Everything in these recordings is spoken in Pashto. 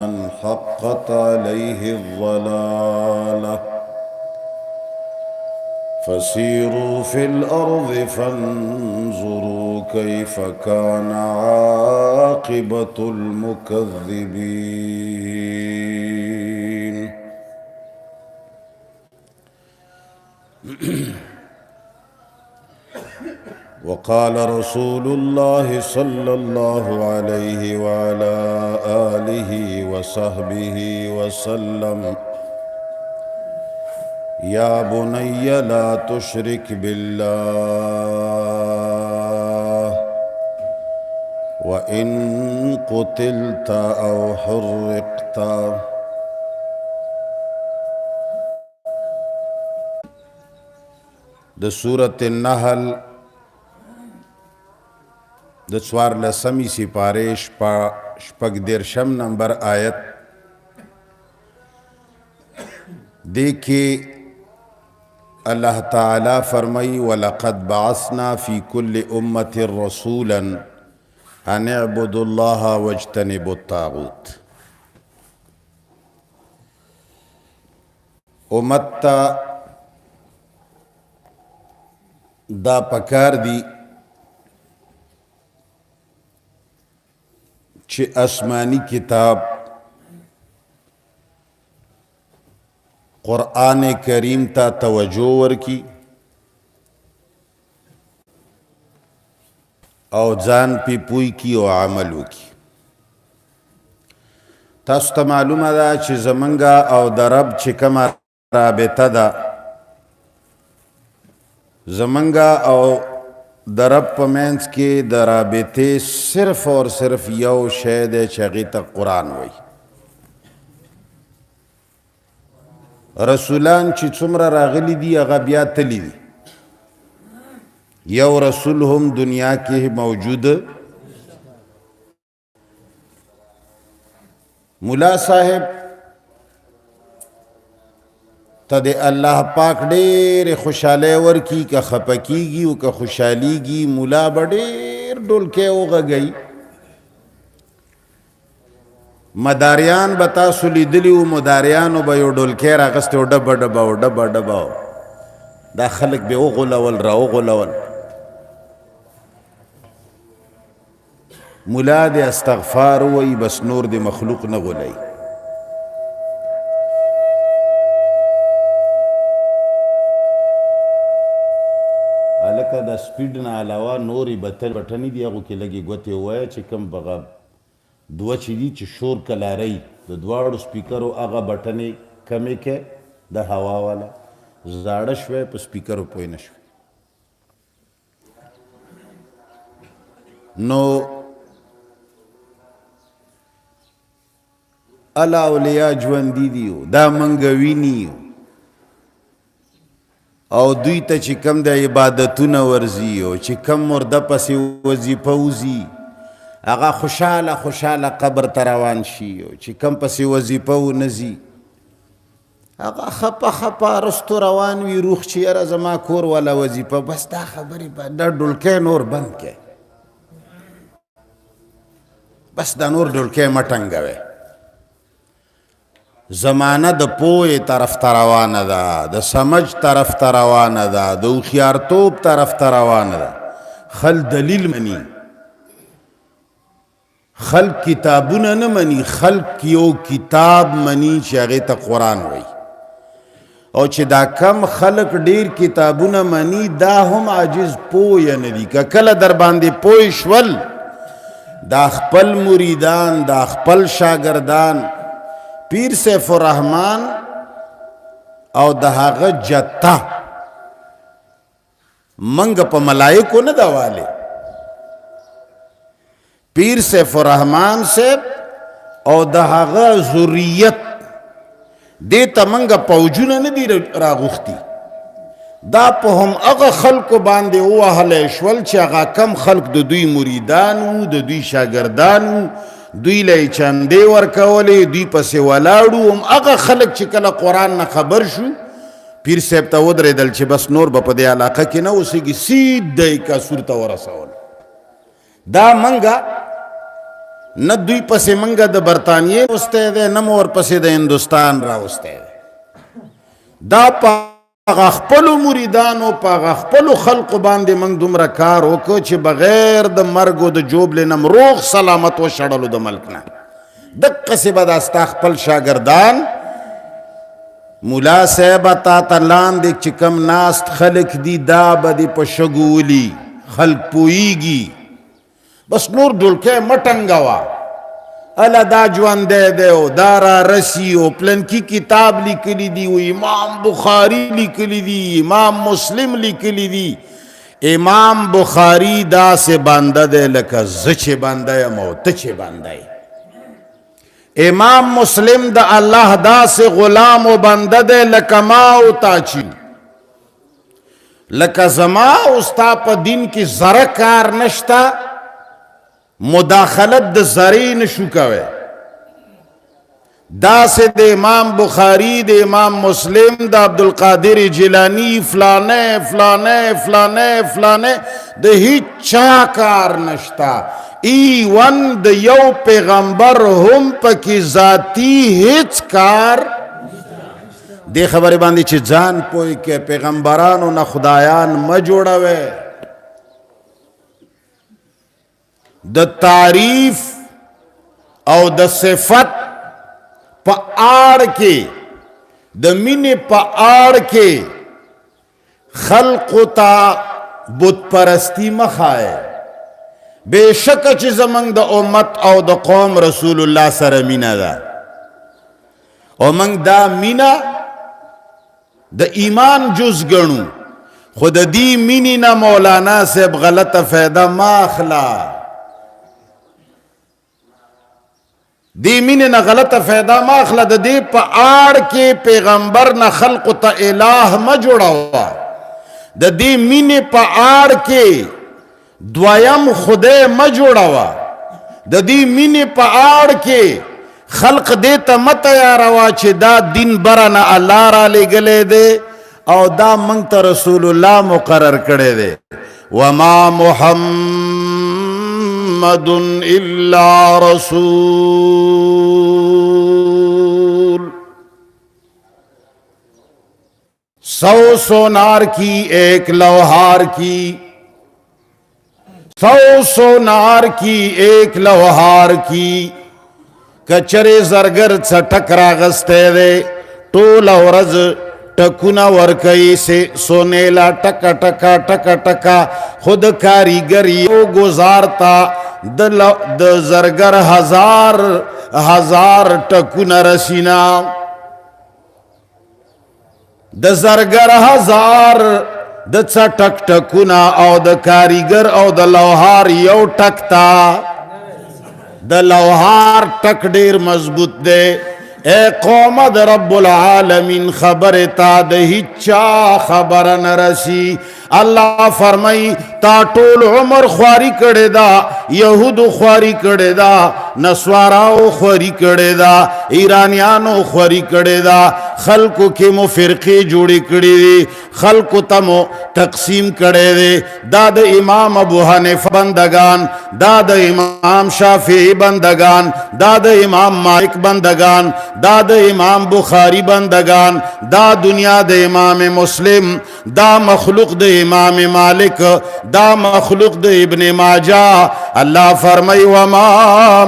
من حقت عليه الضلالة فسيروا في الأرض فانظروا كيف كان عاقبة المكذبين. وقال رسول الله صلى الله عليه وعلى آله وصحبه وسلم: يا بني لا تشرك بالله وإن قتلت أو حرقت. د سورة النحل د 14 سپارې شپږ دېرشم نمبر آیت دیکھے اللہ تعالی فرمائی: وَلَقَدْ بَعَثْنَا فِي كُلِّ أُمَّةٍ رَسُولًا أَنِ اعْبُدُوا اللَّهَ وَاجْتَنِبُوا الطَّاغُوتَ. امت تا دا پکار دی چه آسمانی کتاب قرآن کریم تا توجہ ورکی او ځان پی پوی کی او عملو کی. تاسو ته معلومه ده چې زمونږه او د رب چې کومه رابطه ده، زمونږه او د رب په منځ کې د رابطې صرف اور صرف یو شی دی چې هغې ته قرآن وایي. رسولان چې څومره راغلی دي هغه بیا تللی دي، یو رسول هم دنیا کې موجود. مولا صاحب ته د الله پاک ډېر خوشحالی ورکي، که خفه کیږي او که خوشحالیږي مولا به ډېر ډولکی وغږوي. مداریان به تاسو لیدلي وو، مداریانو به یو ډولکی راغستی و، ډبه ډبه و ډبه ډبه و، دا خلک به وغولول را وغولول. مولا دې استغفار ووایي، بس نور دې مخلوق نه غولوي. هلکه د سپیډ نه علاوه نورې بټنې دي، هغو کې لږې ګوتې ووایه چې کوم بغه دوه چې دي چې شور کلارۍ د دواړو سپیکرو هغه بټنې کمې کې د هوا والا زاړه شوی په سپیکرو پوی نه شوی. نو الله اولیاء ژوندي دي، دا منګه ویني او دوی ته چې کم د عبادتونه ورځي او چې کم مرده پسې وظیفه وځي هغه خوشحاله خوشحاله قبر ته روان شي، او چې کم پسې وظیفه ونه ځي هغه خپه خپه رستو روان وي روغ چې یاره زما کور والا وظیفه. بس دا خبرې دا ډولکی نور بند کړئ، بس دا نور ډولکی مه ټنګوئ. زمانه د پوهې طرف ته روانه ده، د سمج طرف ته روانه ده، د هوښیارتوب طرف ته روانه ده. خلک دلیل مني، خلق کتابونه نه مني، خلق یو کتاب مني چې هغې ته قرآن وایي. او چې دا کم خلق ډیر کتابونه مني دا هم عاجز پویه نه دي. که کله در باندې پوی شول دا خپل مریدان، دا خپل شاگردان پیر سیف الرحمن او د هغه جته منګ په ملائکو نه دواله. پیر سیف الرحمن صاحب او د هغه ذریت دې ته منګه پوجونه نه دي راغوښتي. دا په هم هغه خلکو باندې ووهلی شول چې هغه کم خلک د دوی مریدان وو، د دوی شاګردان وو، دوی له یې چندې ورکولې، دوی پسې ولاړو. هم هغه خلک چې کله قرآن نه خبر شو پیر صاحب ته ودرېدل چې بس نور به په دې علاقه کې نه اوسېږي، سیده یې کاسور ته ورسول. دا منګه نه دوی پسې منګه د برطانیې وستی دی نه مو ورپسې د هندوستان راوستی دی دا په هغه خپلو مریدانو په هغه خپلو خلقو باندې موږ دومره کار وکړو چې بغیر د مرګ او د جوبلې نه روغ سلامت وشړلو د ملک نه دقسې به دا ستا خپل شاګردان ملا صاحبه تا ته لاندې چې کم ناست خلق دي دا به دې په شګو ولي خلق پوهیږي بس نور ډولکی مه ټنګوه الا دا ژوندی دی او دا را رسي او پلنکي کتاب لیکلی دي او امام بخاري لیکلی دي امام مسلم لیکلی دي امام بخاري داسې بنده دی لکه زه چې بنده یم او ته چې بنده یې امام مسلم د الله داسې غلام و بنده دی لکه ما او تا چې لکه زما او ستا په دین کې ذره کار نشته مداخلت د ذرې نشو کوي داسې د امام بخاری د امام مسلم د عبدالقادر جیلانی فلانه فلانه فلانه فلانه د هیچ چا کار نشتا ایون د یو پیغمبر هم پکې ذاتی هیڅ کار دې خبرې باندې چې ځان پوي کې پیغمبرانو نه خدایان ما جوړوي د تعریف او د صفت په آړ کې د مینې په آړ کې خلقو ته بت پرستی مخایه بېشکه چې زمونږ د امت او د قوم رسول الله سره مینه ده او موږ دا مینه د ایمان جز ګڼو خو د دې مینې نه مولانا صاحب غلطه فایده ما اخلا دی مینه نه غلطه فایده ما اخله د دې په آړ کې پیغمبر نه خلق ته الہ ما جوړاوه د دې مینه په آړ کې دویم خدای ما جوړاوه د دې مینه په آړ کې خلق دې ته ما تیاروا چې دا دین برنه الله را لېږلی دی او دا موږ ته رسول الله مقرر کړی دی وما محمد الا رسول سو سونار کی ایک لوہار کی سو سونار کی ایک لوہار کی کچرے زرگر څټک راغسته دے ټوله ورځ ټکونه ورکوي سے سونیلا ټکا ټکا ټکا ټکا خود کاریگر یو گزارتا د زرگر ہزار ټکونه رسینا د زرگر ہزار د څټک ټکونه او د کاریگر او د لوهار یو ټکتا د لوهار ټک ډیر مضبوط دی اے قوم د رب العالمین خبر تا د هیچا خبر نرسی الله فرمای تا ټول عمر خواری کړه دا يهود خواری کړه دا نسواراو خواری کړه دا ایرانیانو خواری کړه دا خلقو کې مو فرقې جوړې کړې دي خلقو ته مو تقسیم کړي دي دا د امام ابو حنیفه بندگان دا د امام شافعی بندگان دا د امام مالک بندگان دا د امام بخاری بندگان دا دنیا د امام مسلم دا مخلوق د امام مالک دا مخلوق د ابن ماجه الله فرمای وما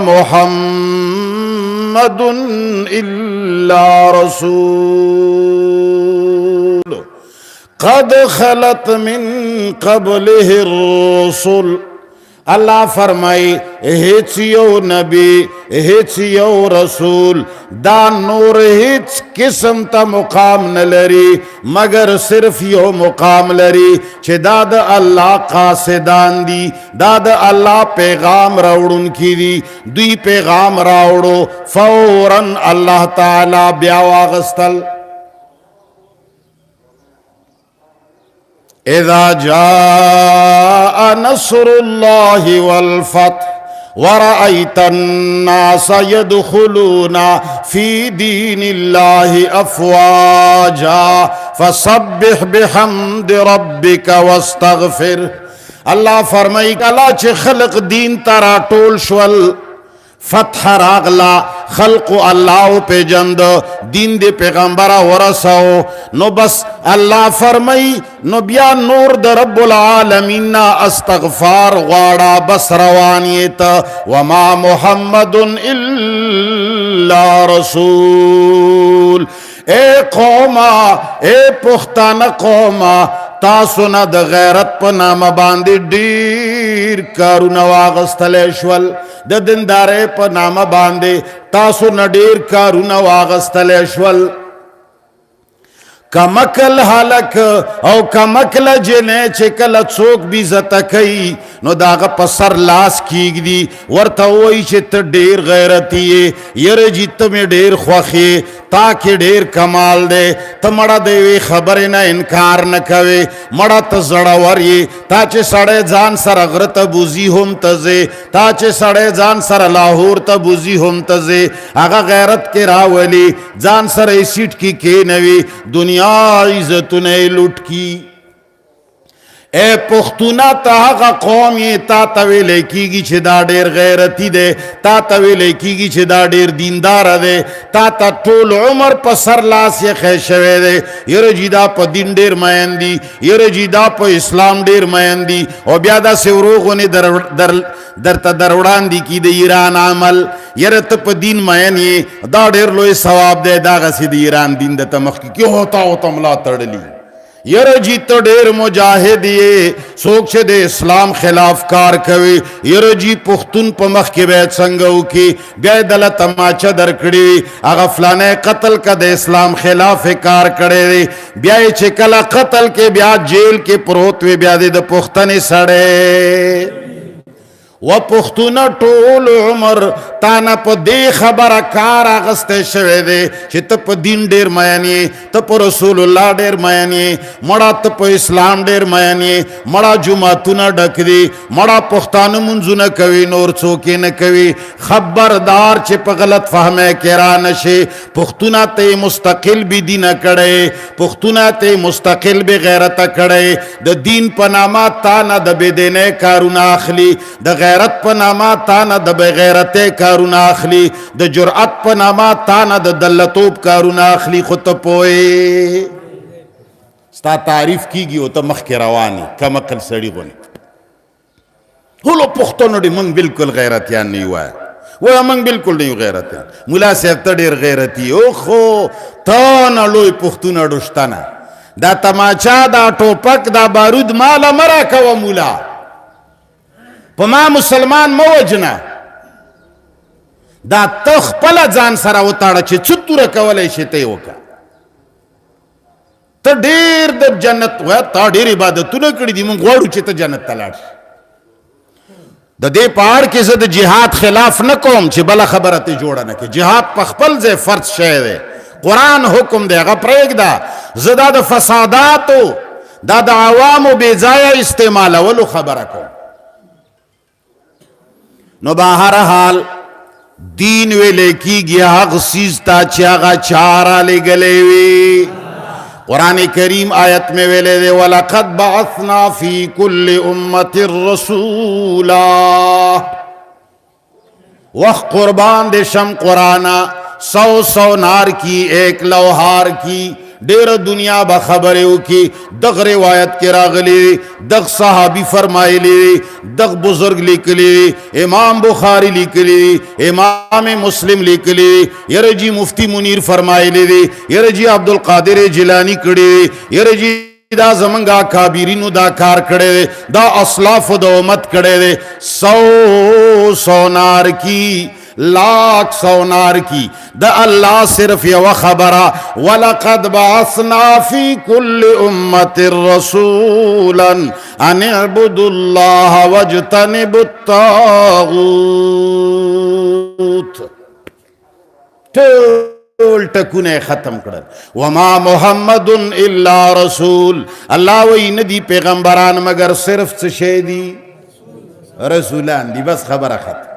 محمد الا رسول قد خلت من قبله الرسل الله فرمای هیڅ یو نبی هیڅ یو رسول دا نور هیڅ قسم ته مقام نه لري مگر صرف یو مقام لري چې دا د الله قاصدان دي دا د الله پیغام راوړونکي دي دوی پیغام راوړو فورا الله تعالی بیا واغستل اذا جاء نصر الله والفتح ورأيت الناس يدخلون في دين الله أفواجا فسبح بحمد ربك واستغفر الله فرمائي کلا چه خلق دین ترا ټول شول فتح راغلا خلق اللہ پہ جند دین دے پیغمبرہ ورسو نو بس اللہ فرمائی نو بیا نور دا رب العالمین استغفار غاڑا بس روانیتا وما محمد الا رسول اے قوما اے پختان قوما تاسو نه د غیرت په نامه باندې ډیر کارونه واغستلی شول د دیندارۍ په نامه باندې تاسو نه ډیر کارونه واغستلی شول کمکل حلق او کمکل جنې چې کله څوک بی عزته کوي نو د هغه په سر لاس کیږدي ورته وایي چې ته ډېر غیرتي یې یره جي ته مې ډېر خوښ یې تا کې ډېر کمال دی ته مړه د یوې خبرې نه انکار نه کوې مړه ته زړور یې تا چې سړی ځان سره غره ته بوځي هم ته ځې تا چې سړی ځان سره لاهور ته بوځي هم ته ځې هغه غیرت کې راولي ځان سره یې سیټ کې کېنوي دنیا عزتونه لوټ کی اے پختونا تا هغه قوم یې تا ته ویلی کېږي چې دا ډېر غیرتي دی تا ته ویلی کېږي چې دا ډېر دینداره دی تا ته ټول عمر په سر لاس یې خی شوی دی یره جي دا په دین ډېر مین دي یره جي دا په اسلام ډېر مین دي او بیا داسې ورو غونې درته در وړاندې کي د ایران عمل یره ته په دین مین یې دا ډېر لوی ثواب دی دغسې د ایران دین درته مخکې کې هوتا هوته ملا تړلي یره جی ته ډېر مجاهد یې څوک چې د اسلام خلاف کار کوي یره جی پښتون په مخ کې باید څنګه وکړي بیا یې دله تماچه درکړي هغه فلانی قتل که د اسلام خلاف کار کړی دی بیا یې چې کله قتل کې بیا جیل کې پروت وي بیا د پښتنې سړی و پختونه ټول عمر تانا په دې خبره کار اغستی شوی دی چې ته په دین ډېر مین یې ته په رسول الله ډېر مین یې مړه ته په اسلام ډېر مین یې مړه جوماتونه ډک دي مړه پښتانه منځونه کوي نور څوک یې نه کوي خبردار چې په غلط فهمی کې را نشي پښتونه ته یې مستقل بې دینه کړی پښتونه ته یې مستقل بې غیرته کړی د دین په نامه تا نه د بېدینۍ کارونه اخلي د غیرت په نامه تا نه د بغیرتۍ کارونه اخلي د جرأت په نامه تا نه د دلتوب کارونه اخلي خو ته پوهې ستا تعریف کیږي او ته مخکې روان یې کم عقل سړي غوندې ټولو پښتنو ډې موږ بلکل غیرتیان نه یو وایه موږ بلکل نه یو غیرتیان ملا صاحب ته ډېر غیرتي اوخو تا نه لوی پښتونه ډوشتنه دا تماچا دا ټوپک دا بارود ماله مه راکوه مولا په ما مسلمان مه وجنه دا ته خپله ځان سره وتاړه چې څه توره کولی شي ته یې وکړه ته ډېر د جنت وایه تا ډېر عبادتونه کړي دي موږ غواړو چې ته جنت ته لاړ شي د دې په اړ کې زه د جهاد خلاف نه کوم چې بله خبره ته جوړه نه کړي جهاد په خپل ځای فرض شوی دی قرآن حکم دی هغه پرېږده زه دا د فساداتو دا د عوامو بې ځایه استعمالولو خبره کوم نو بهرحال دین ویلې کېږي هغه څیز ته چې هغه چا رالیږلی وي قرآن کریم آیت میں ویلے دے وَلَقَدْ بَعَثْنَا فِي كُلِّ أُمَّةٍ رَسُولًا وقت قربان دے شم قرآن 100 نار کی ایک لوہار کی ډیر دنیا با خبرو کی دغ روایت کی راغلی دغ صحابی فرمائلی دغ بزرگ لکلی امام بخاری لکلی امام مسلم لکلی یرجی مفتی منیر فرمائلی دی یرجی عبدالقادر جیلانی کڑی یرجی دا زمنگا کابرینو دا کار کڑے دا اصلاف دا امت کڑے دے 100 نار کی لاکھ 100 نار کی دا اللہ صرف یو خبرہ وَلَقَدْ بَعَثْنَا فِي كُلِّ أُمَّةٍ رَسُولًا أَنِ اعْبُدُوا اللَّهَ وَاجْتَنِبُوا الطَّاغُوتَ ټول ټکونه ختم کړل وما محمد الا رسول الله وی ندی پیغمبران مگر صرف څه شی دي رسولان دي بس خبره ختم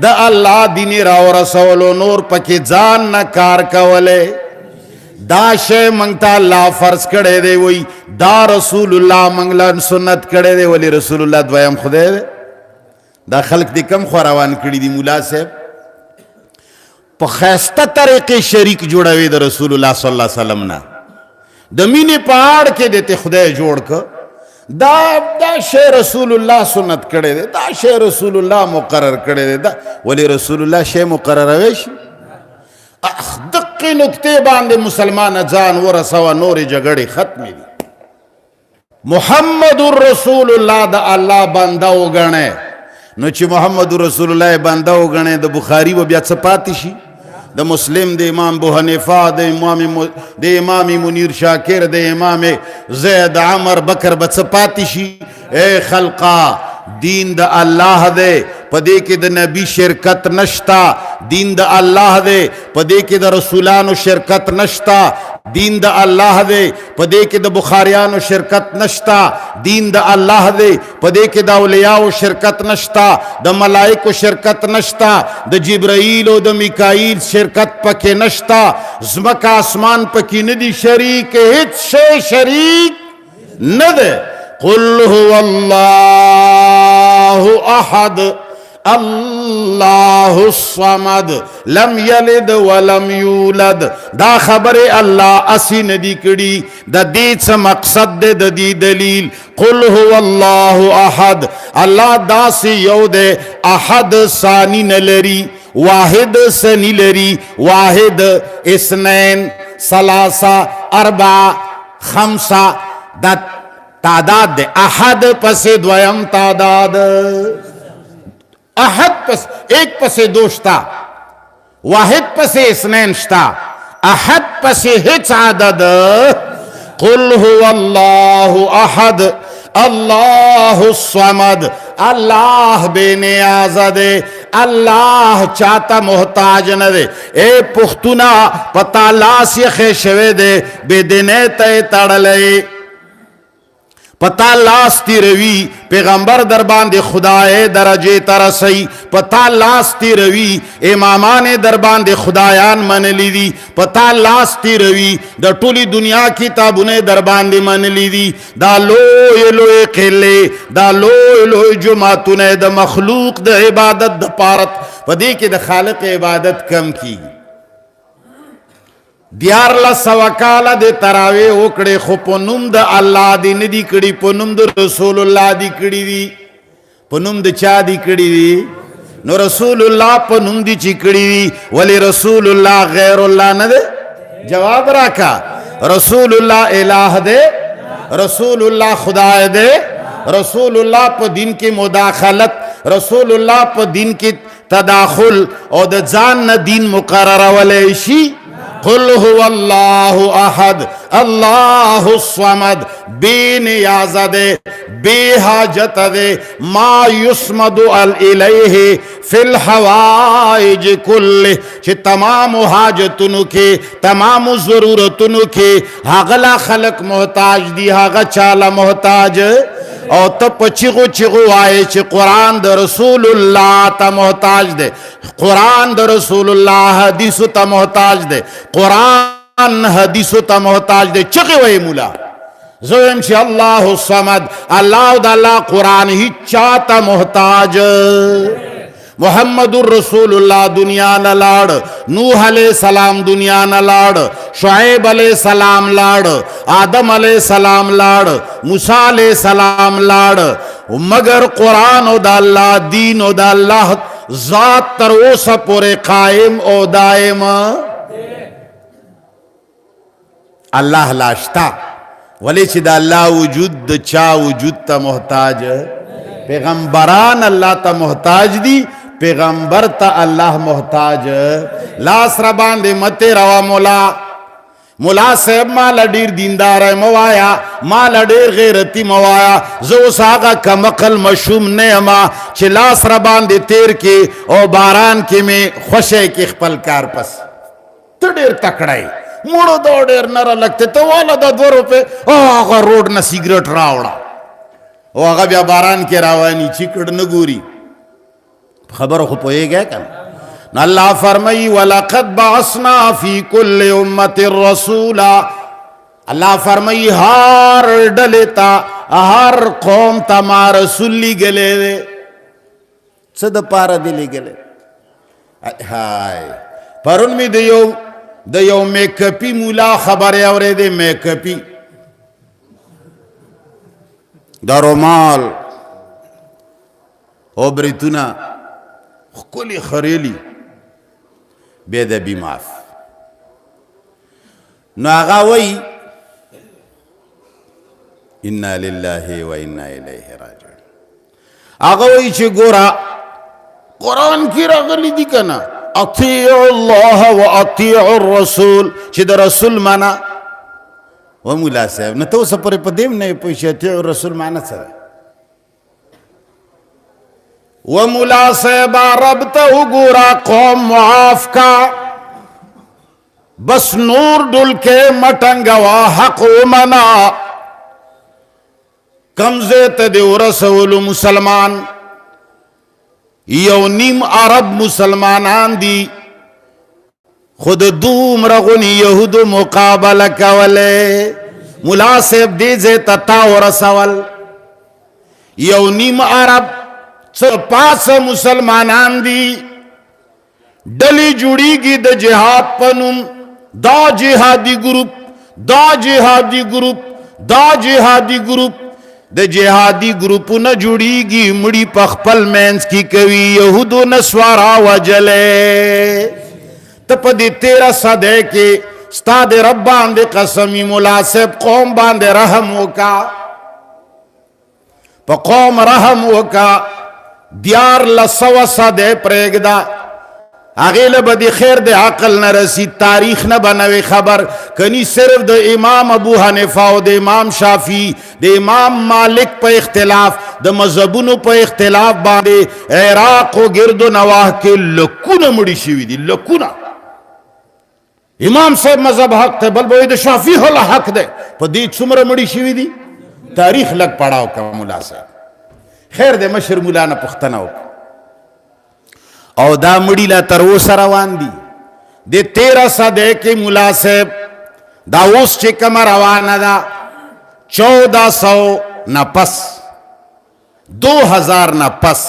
دا اللہ دینی راو رسولو نور پکی ځان نه کار کوله دا شی منگتا اللہ فرض کڑے دے وی دا رسول اللہ منگلا سنت کڑے دے ولی رسول اللہ دویم خدے دے دا خلق دی کم خواروان کڑی دی مولا صاحب په خیسته طریقې شریک جوړوي د رسول الله صلی الله علیه وسلم نه د مینې په اړ کې دته خدای جوړ ک دا شی رسول الله سنت کړی دی دا شی رسول الله مقرر کړی دی دا ولی رسول الله شی مقرروي شي دقې نکتې باندې مسلمان ځان ورسوه نورې جګړې ختمې دي محمد رسول الله د الله بنده وګڼئ نو چې محمد رسول الله بنده وګڼئ د بخاري به بیا څه پاتې شي د مسلم د امام ابو حنیفه د امام منیر شاکر د امام زید عمر بکر به څه پاتې شي اے خلقا دین د الله دی پدې کې د نبی شرکت نشتا دین د الله دی پدې کې د رسولانو شرکت نشتا دین د الله دی پدې کې د بخاریانو شرکت نشتا دین د الله دی پدې کې د اولیاءو شرکت نشتا د ملائکو شرکت نشتا د جبرائیل او د میکائیل شرکت پکې نشتا زمکه اسمان پکې نه دي شریک هیڅ شی شریک نه ده قل هو الله احد اللہ الصمد لم یلد ولم یولد دا خبر اللہ اسی ندی کڑی دا دیت سا مقصد دے دا دی دلیل قل هو اللہ احد اللہ دا سی یو دے احد ثانی نلری واحد سنی لری واحد اثنین ثلاثہ اربع خمسہ دا تعداد دے احد پس دویم تعداد احد پس ایک پس دوشتا واحد پس اثنین شتا احد پس ہچ عدد قل هو اللہ احد اللہ الصمد اللہ بے نیاز دے اللہ چاہتا محتاج نہ دے اے پختنا پتا لاس یخے شوے دے بے دینے تے تڑلے پتا لاس تی روی پیغمبر در باندے خدای درجے ترسی پتا لاس تی روی امامان در باندے خدایان من لیدی پتا لاس تی روی در طولی دنیا کتابونے در باندے من لیدی دا لوئے لوئے قلے دا لوئے لوئے جماعتونے دا مخلوق دا عبادت دا پارت پدے کہ دا خالق عبادت کم کی دیار لسوکالا دے تراوے اوکڑے خو پنم دا اللہ دی ندی کڑی پنم دا رسول اللہ دی کڑی دی پنم دا چا دی کڑی دی نو رسول اللہ پنم دی چی کڑی دی ولی رسول اللہ غیر اللہ ندے جواب رکھا رسول اللہ الہ دے رسول اللہ خدا دے رسول اللہ پا دین کی مداخلت رسول اللہ پا دین کی تداخل او دا جان نا دین مقرر ولیشی قل هو اللہ احد اللہ الصمد بے نیاز دے بے حاجت دے ما یسمد الیہ فی الحوائج کل چھ تمام حاجتنو کے تمام ضرورتنو کے ہاغلا خلق محتاج دی ہاغا چالا محتاج او تب چغو چغو آئے چھ قرآن دا رسول اللہ تا محتاج دے قرآن دا رسول اللہ حدیثو تا محتاج دے قرآن حدیثو تا محتاج دے چغی وی مولا زویم چھ اللہ الصمد اللہ دا اللہ قرآن ہی چاہتا محتاج محمد الرسول اللہ دنیا نہ لاڑ نوح علیہ السلام دنیا نہ لاڑ شعیب علیہ السلام لاڑ آدم علیہ السلام لاڑ موسیٰ علیہ السلام لاڑ مگر قرآن او دا اللہ دین او دا اللہ ذات تروسا پورے قائم او دائم اللہ لاشتا ولی چی دا اللہ وجود دا چا وجود تا محتاج پیغمبران اللہ تا محتاج دی پیغمبر تا اللہ محتاج لاس ربان دے متے روا مولا صاحب مالا دیر دیندار ہے موایا مالا دیر غیرتی موایا زو ساگا کمقل مشوم نیما چھ لاس ربان دے تیر کے او باران کے میں خوشے کے خپل کار پس تو دیر تکڑائی موڑو دو دیر نرا لگتے تو والا دا 2 روپے آغا روڈ نا سیگریٹ راوڑا او آغا بیا باران کے راوانی چکڑ نگوری خبر خو پوئے گئے کن اللہ فرمائی وَلَقَدْ بَعَثْنَا فِي كُلِّ أُمَّةٍ رَسُولًا اللہ فرمائی ہر ڈلتا ہر قوم تا ما رسولی گلے دے صد پارا دلی گلے ہائے پرون می د یو میکپی مولا خبرې اورېدې. میکپی دا رومال او بریتونه ښکلي خریلي بېادبي معاف. نو هغه وایي انا لله و انا الیه راجعون. هغه وایي چې ګوره قرآن کې راغلی دي که نه اطیعوا الله و اطیعوا الرسول چې د رسول معنا. و مولا صاحب نه ته اوسه پورې په دې نه پوه شې اطیعوا الرسول معنا څه ده؟ و مولا صاحب رب ته وګوره قوم معاف کا بس نور ډول کې مټنګوا حق ومنا کمزه ته دې ورسولو مسلمان یو نیم عرب مسلمانان دی خود دومره غوني یهودو مقابله کوله. ملا صاحب دې ځای ته تا ورسول یو نیم عرب څه پاسه مسلمانان دی ډلې جوړیږي د جهاد په نوم. دا جهادي ګروپ دا جهادي ګروپ دا جهادي ګروپ د جهادي ګروپونه جوړیږي مړي په خپل مینس کې کوي یهودو نسوارا وجلې. ته په دې 13 صدۍ کې ستا د رب باندې قسمی ملا صاحب قوم باندې رحم وکا په قوم رحم وکا 1400 صدۍ پرېږده هغې له به د خیر د عقل نه رسید تاریخ نه بنوي خبر کني صرف د امام ابو حنیفه او د امام شافعي د امام مالک په اختلاف د مذهبونو په اختلاف باندې عراق و گرد و نواح کې لکونه مړي شوي دي لکونه. امام صاحب مذهب حق ته بل به د شافعي هله حق دی په دې څومره مړي شوي دي تاریخ لږ پړاو کوه ملا صاحب. خیر د مشر مولا نه پوښتنه وکړه او دا مړی لا تر اوسه روان دي د 13 صدۍ کې ملا صاحب دا اوس چې کومه روانه ده 1400 نه پس 2000 نه پس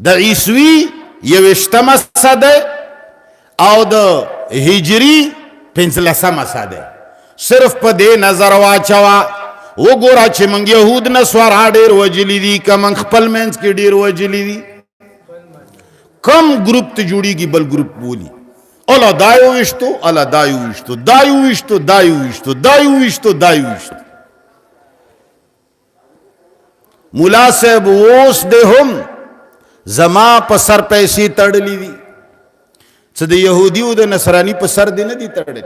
د عیسوي 21مه صدۍ او د هجري 15مه صدۍ صرف په دې نظر واچوه وګوره چې موږ یهود نسوارا ډېر وجلي دي که موږ خپل منځ کې ډېر وجلي دي کم گروپ ته جوړیږي بل گروپ بولی الله دایو وشتو الله دایو وشتو دایو وشتو دایو وشتو دایو وشتو دایو وشتو. مولا صاحب اوس دې هم زما په سر پیسې تړلې دي څه د یهودي او د نصراني په سر دې نه دي تړلې.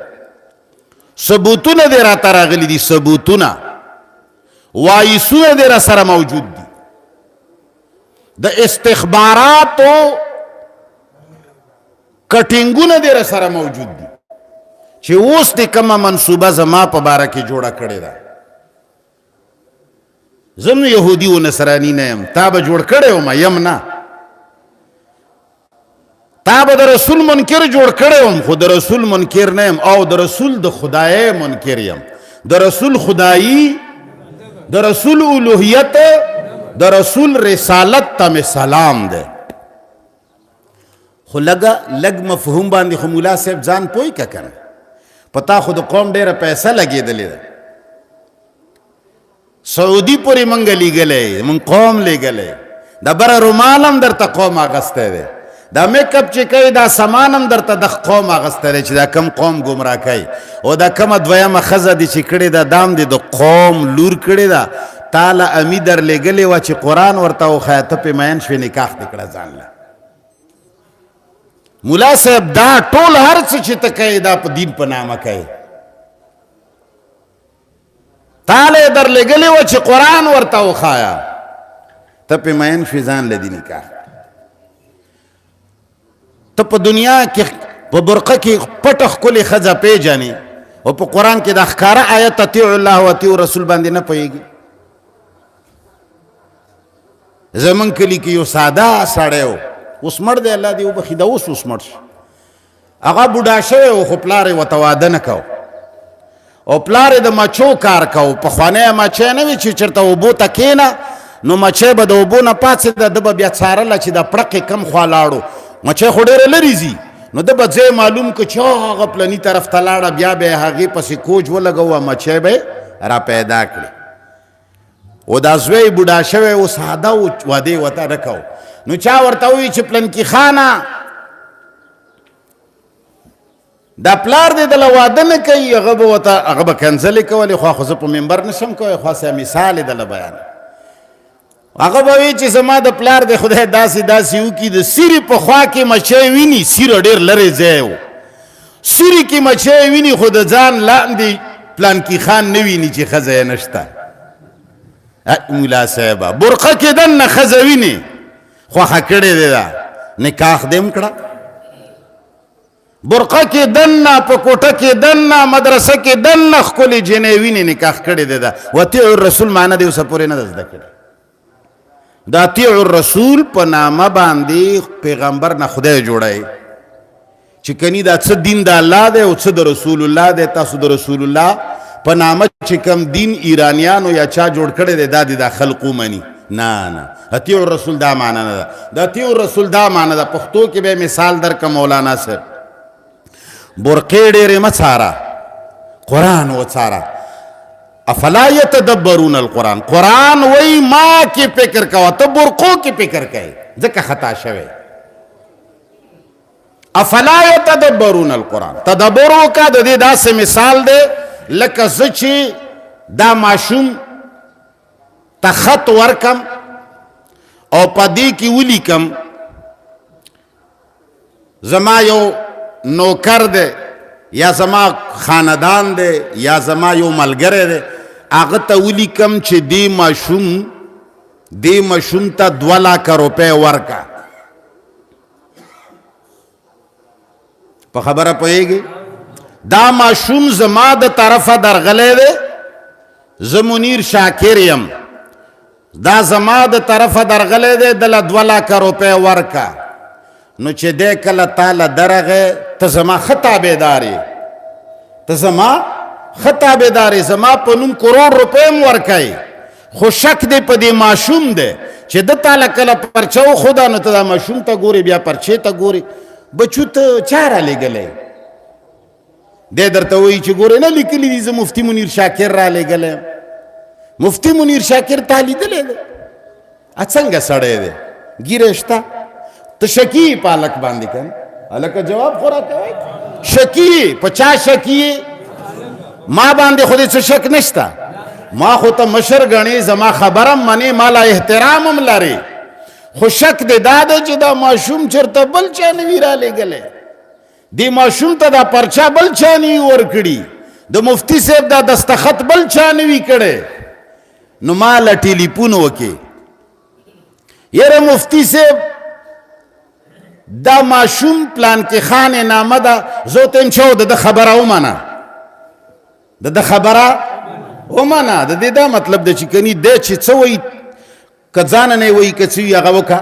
ثبوتونه دې راته راغلي دي ثبوتونه وایسونه دې را سره موجود دي د استخباراتو کټینګونه دې سره موجود دي چې اوس دې کومه منصوبه زما په باره کې جوړه کړې ده. زم یهودي و نصراني نه یم تا به جوړ کړی وم یم نه تا به د رسول منکر جوړ کړی وم خو د رسول منکر نه یم او د رسول د خدای منکر یم. د رسول خدایي د رسول الوهیت د رسول رسالت ته مې سلام ده. خو لږ مفهوم باندې خو مولا صاحب ځان پوی که کنه پتا خو د قوم ډېره پیسه لګېدلې ده سعودي پورې موږ لیږلی موږ قوم لیږلی د بره رومال هم درته قوم اغستی دی دا میک اپ چې کوي دا سامان هم درته د قوم اغستی دی چې دا کم قوم ګمراه کوي او دا کومه دویمه ښځه دي چې کړې ده دام دې د قوم لور کړې ده تاله امی در لګلې وه چې قرآن ورته وښیه ته پې مین شوې نکاح دې کړه ځان له. مولا صاحب دا ټول هر څه چې ته کوې دا په دین په نامه کوې تاله در لګلې وه چې قرآن ورته وښیه ته پې مین شوې ځان له دې نکاح. ته په دنیا کې په برقه کې پټه ښکلې ښځه پېژنې او په قرآن کې دا ښکاره آیت اطیعوا الله و اطیعوا رسول باندې نه پوهېږي. زمون کلی کې یو ساده سړی و اوس مړ دی الله دې وبخي دا اوس مړ شي هغه بوډا شوی و خو پلار یې ورته واده نه کو او پلار یې د مچو کار کو پخوانی مچی نه وي چې چېرته اوبو ته کښېنه نو مچی به د اوبو نه پاڅېده ده به بیا څارله چې دا پړق یې کم خوا لاړو مچی خو ډېره لرې ځي نو د به ځای معلوم که چې هغه پلني طرف ته لاړه بیا به یې هغې پسې کوچ ولګوه مچی به یې را پیدا کړي و دا زوی بوډا شوی و ساده و واده یې ورته نه کو نو چا ورته ووایي چې پلنکي خانه دا پلار دې دله واده نه کوي هغه به ورته هغه به کنځلې کولې خو زه په ممبر نشم کوی خو مثال یې دله بیان هغه به وایي چې زما د پلار د خدای داسې داسې وکړي د سیرې په خوا کې مچی ویني سیره ډېر لرې ځای و سیرې کې مچی ویني خو د ځان لاندې پلانکي خان نه ویني چې ښځه یې نشته مولا صاحبه برقه کې دننه ښځه ویني خوښه کړې دی دا نکاح دې هم کړه برقه کې دننه په کوټه کې دننه مدرسه کې دننه ښکلې جنې ویني نکاح کړې دی دا وطیع الرسول معنی دې اوسه پورې نه ده زده کړې د اطیع الرسول په نامه باندې پیغمبر نه خدای جوړی چې کني دا څه دین د الله دی او څه د رسول الله دی تاسو د رسول الله په نامه چې کم دین ایرانیانو یا چا جوړ کړی دی دا د خلقو مني نه اطیع الرسول دا معنی نه ده د اطیع الرسول دا معنی ده پښتو کې به مثال درکړم مولانا صاحب برقې ډېرې مه څاره قرآن وڅاره افلا یتدبرون القرآن قرآن وی ما کی فکر کوا تو برقو کی فکر کئی ځکه خطا شوی افلا یتدبرون القرآن تدبر وکړه د دې داسې مثال دی لکه زه چې دا ماشوم ته خط ورکم او په دې کې ولیکم زما یو نوکر دی یا زما خاندان دی یا زما یو ملګری دی هغه ته ولیکم چې دې ماشوم ته 2 لک روپۍ ورکه په خبره پوهېږي دا ماشوم زما د طرفه درغلی دی زه منیر شاکر یم دا زما د طرفه درغلی دی دله 2 لک روپۍ ورکه نو چې دی کله تاله درغی ته زما ښه تابعدار یې ته زما ښه تابعدار یې زما په نوم کروڑ روپۍ هم ورکوي خو شک دی په دې ماشوم دی چې ده تاله کله پرچه وښوده نو ته دا ماشوم ته ګورې بیا پرچې ته ګورې بچو ته چا رالیږلی دی درته وایي چې ګورې نه لیکلي دي زه مفتي منیر شاکر رالیږلی یم مفتي منیر شاکر تا لیدلی دی څنګه سړی دی ګیره شته ته شکي په هلک باندې که هلکه جواب خو راکوئ شکی په چا شکی ما باندې خو دې څه شک نشته ما خو ته مشر ګڼې زما خبرم منې ما لا احترام هم لرې خو شک دې دا دی چې دا ماشوم چېرته بل چا نه وي رالیږلی دې ماشوم ته دا پرچه بل چا نه وي ورکړي د مفتي صاحب دا دستخط بل چا نه وي کړی نو ما له ټلیفون وکړې یاره مفتي صاحب دا ماشوم پلان کې خان نامه ده زه ته یم چې د ده خبره ومنه د ده خبره ومنه د دې دا مطلب ده چې کني دی چې څه وایي که ځانه نه وایي که څه وي هغه وکړه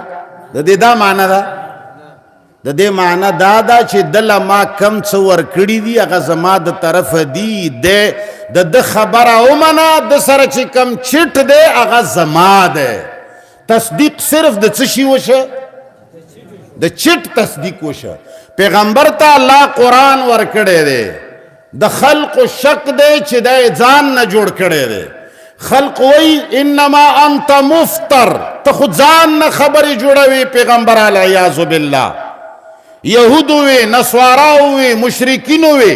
د دې دا معنی ده د دې معنی دا ده چې دله ما کم څه ورکړي دي هغه زما د طرفه دي دی د ده خبره ومنه د سره چې کم چټ دی هغه زما دی تصدیق صرف د څه شي وشه د چټ تصدیق وشه پیغمبر ته الله قرآن ورکړی دی د خلق شک دی چې دی ځان نه جوړ کړی دی خلق وی انما انت مفتر ته خو ځان نه خبرې جوړوي پیغمبر العیاذ بالله یهودو وی نصارا وی مشرکین وی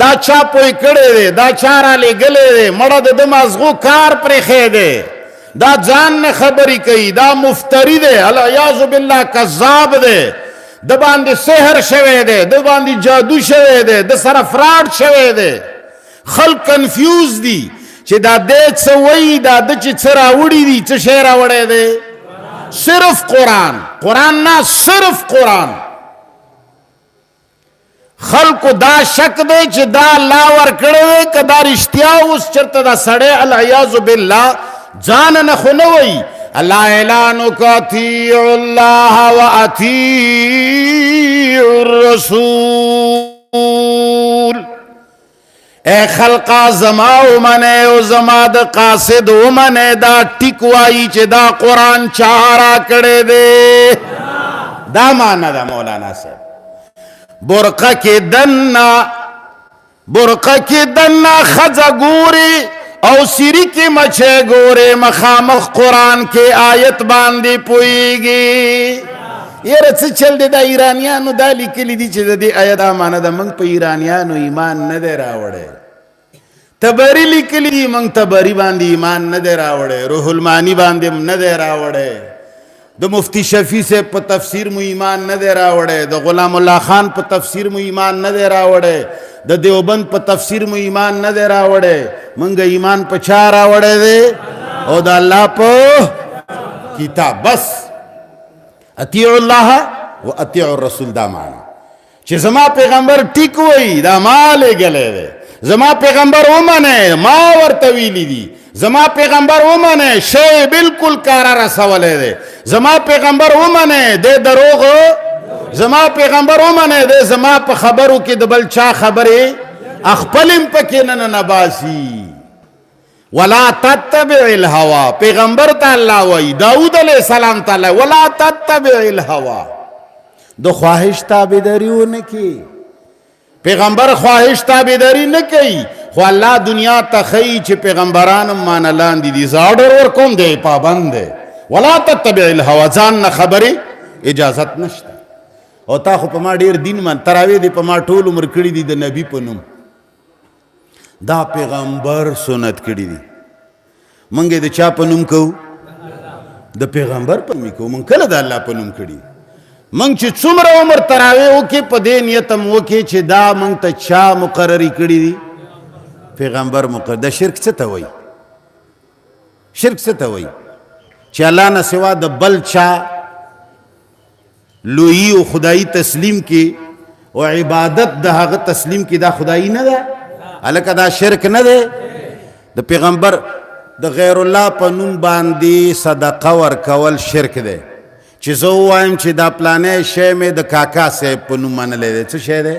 دا چا پوی کړی دی دا چا رالیږلی دی مړه د ده مازغو کار پرېښی دی دا ځان نه خبرې کوي دا مفتری دی العیاذ بالله کذاب دی د باندې سحر شوی دی د باندې جادو شوی دی د سره فراډ شوی دی خلق کنفیوز دي چې دا دی څه وایي دا د چې څه راوړي دي څه شی راوړی دی صرف قرآن نه صرف قرآن خلقو دا شک دی چې دا الله ورکړی دی که دا رښتیا اوس چېرته دا سړی العیاذ بالله ځان نه خو نه وایي الله اعلان وکړه اطیعوا الله و اطیعوا الرسول اے خلقا زما ومنئ او زما د قاصد ومنئ دا ټیک وایي چې دا قرآن چا راکړی دی دا معنی ده مولانا صاحب برقه کې دننه ښځه ګوري او سیری کې مچه ګوري مخامخ قرآن کې آیت باندې پوهیږي یاره څه چل دی دا ایرانیانو دا لیکلي دي چې د دې آیت دا معنی ده موږ په ایرانیانو ایمان نه دی راوړی تبری لیکلی دی منگ تبری باندې ایمان نه دی راوړی روح المانی باندې نه دی راوړی د مفتی شفیع سے په تفسیر مو ایمان نه دی راوړی د غلام الله خان په تفسیر مو ایمان نه دی راوړی د دیوبند په تفسیر مو ایمان نه دی راوړی منګ ایمان په چا راوړی دی او د الله په کتاب بس اطیعوا الله و اطیعوا الرسول دا معنی چې زما پیغمبر ټیک وای دا ما لېږلی دی زما پیغمبر ومنه ما ورته ویلی دي زما پیغمبر ومنه شی بالکل کارا رسولی دی زما پیغمبر ومنه د دروغ زما پیغمبر ومنه د زما په خبرو کې د بل چا خبرې خپلم پکې نه نباسي ولا تتبع الهوى پیغمبر ته الله وای داود علیہ السلام تعالی ولا تتبع الهوى د خواهش تابعداریونه کی پیغمبر خواهش تابعداری نه کوي خو الله دنیا ته ښیي چې پیغمبران مان لاندې دي زه آرډر ورکوم دی پابند دی ولا تتبع الهوى ځان نه خبرې اجازت نشته او تا خو په ما ډېر دین من تراویح دې په ما ټول عمر کړي دي د نبي په نوم دا پیغمبر سنت کړي دي موږ د چا په نوم کوو د پیغمبر په نوم کوو موږ کله د الله په نوم کړي منگ چې څومره عمر تراویح وکړي په دې نیت هم وکړي چې دا منگ ته چا مقرري کړي دي پیغمبر مقرر د شرک څه ته وایي شرک څه ته وایي چې الله نه سوا د بل چا لویی او خدایي تسلیم کې او عبادت د هغه تسلیم کې دا خدایي نه ده هلکه دا شرک نه دی د پیغمبر د غیر الله په نوم باندې صدقه ورکول شرک دی چې زه ووایم چې دا پلانی شی مې د کاکا صاحب په نوم منلی دی څه شی دی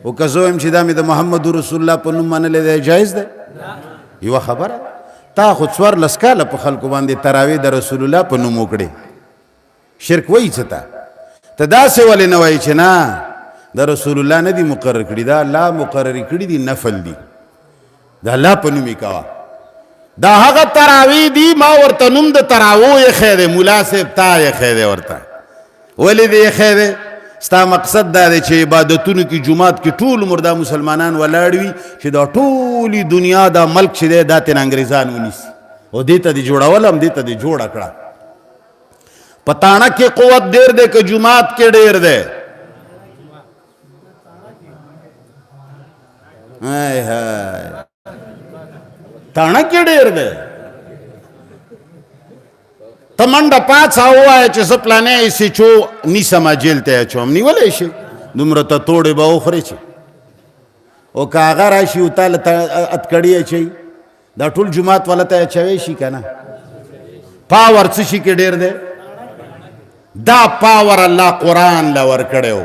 او که زه ووایم چې دا مې د محمد رسول الله په نوم منلی دی جایز دی یوه خبره تا خو 14 کاله په خلکو باندې تراویح د رسول الله په نوم وکړې شرک وایي څه ته ته داسې ولې نه وایي چې نه د رسول الله نه دي مقرر کړي دا الله مقررې کړي دي نفل دي د الله په نوم یې کوه دا هغه تراویح دي ما ورته نوم د تراویح ایښی دی ملا صاحب تا ایښی دی ورته ولې دې ایښی دی ستا مقصد دا دی چې عبادتونو کې جومات کې ټول عمر دا مسلمانان ولاړ وي چې دا ټولې دنیا دا ملک چې دی دا تېنه انګریزان ونیسي او دې ته دې جوړول هم دې ته دې جوړه کړه په تاڼه کې قوت ډېر دی که جومات کې ډېر دی هاي هاي تاڼه کې ډېر دی ته منډه پاڅه ووایه چې زه پلانی سیچو نیسمه جیل ته یې اچوم نیولی شي دومره ته توړې به وخورې چې او که هغه راشي او تا له اتکړي اچوي دا ټول جومات والا ته اچوی شي که نه پاور څه شي کې ډېر دی دا پاور الله قرآن له ورکړی و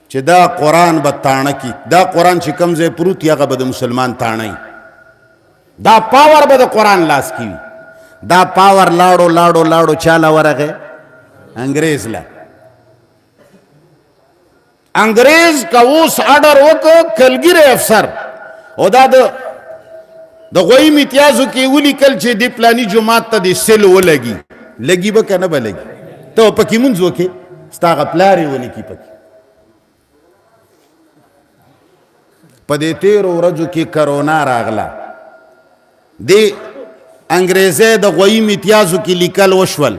چې دا قرآن به تاڼه کی دا قرآن چې کوم ځای پروت وي هغه به د مسلمان تاڼه دا پاور به د قرآن لاس کی وي دا پاور لاړو لاړو لاړو چاله ورغی انګریز له انګریز که اوس اډر وکړه کلګیری افسر او دا د غوی امتیازو کې ولیکل چې دې پلاني جومات ته د سیل ولګي لګي به که نه به لګي ته پکې مونځ وکړې ستا هغه پلار یې ولیکي پکې په دې تیرو ورځو کې کرونا راغله دې انګریزی د غوی امتیازو کې لیکل وشول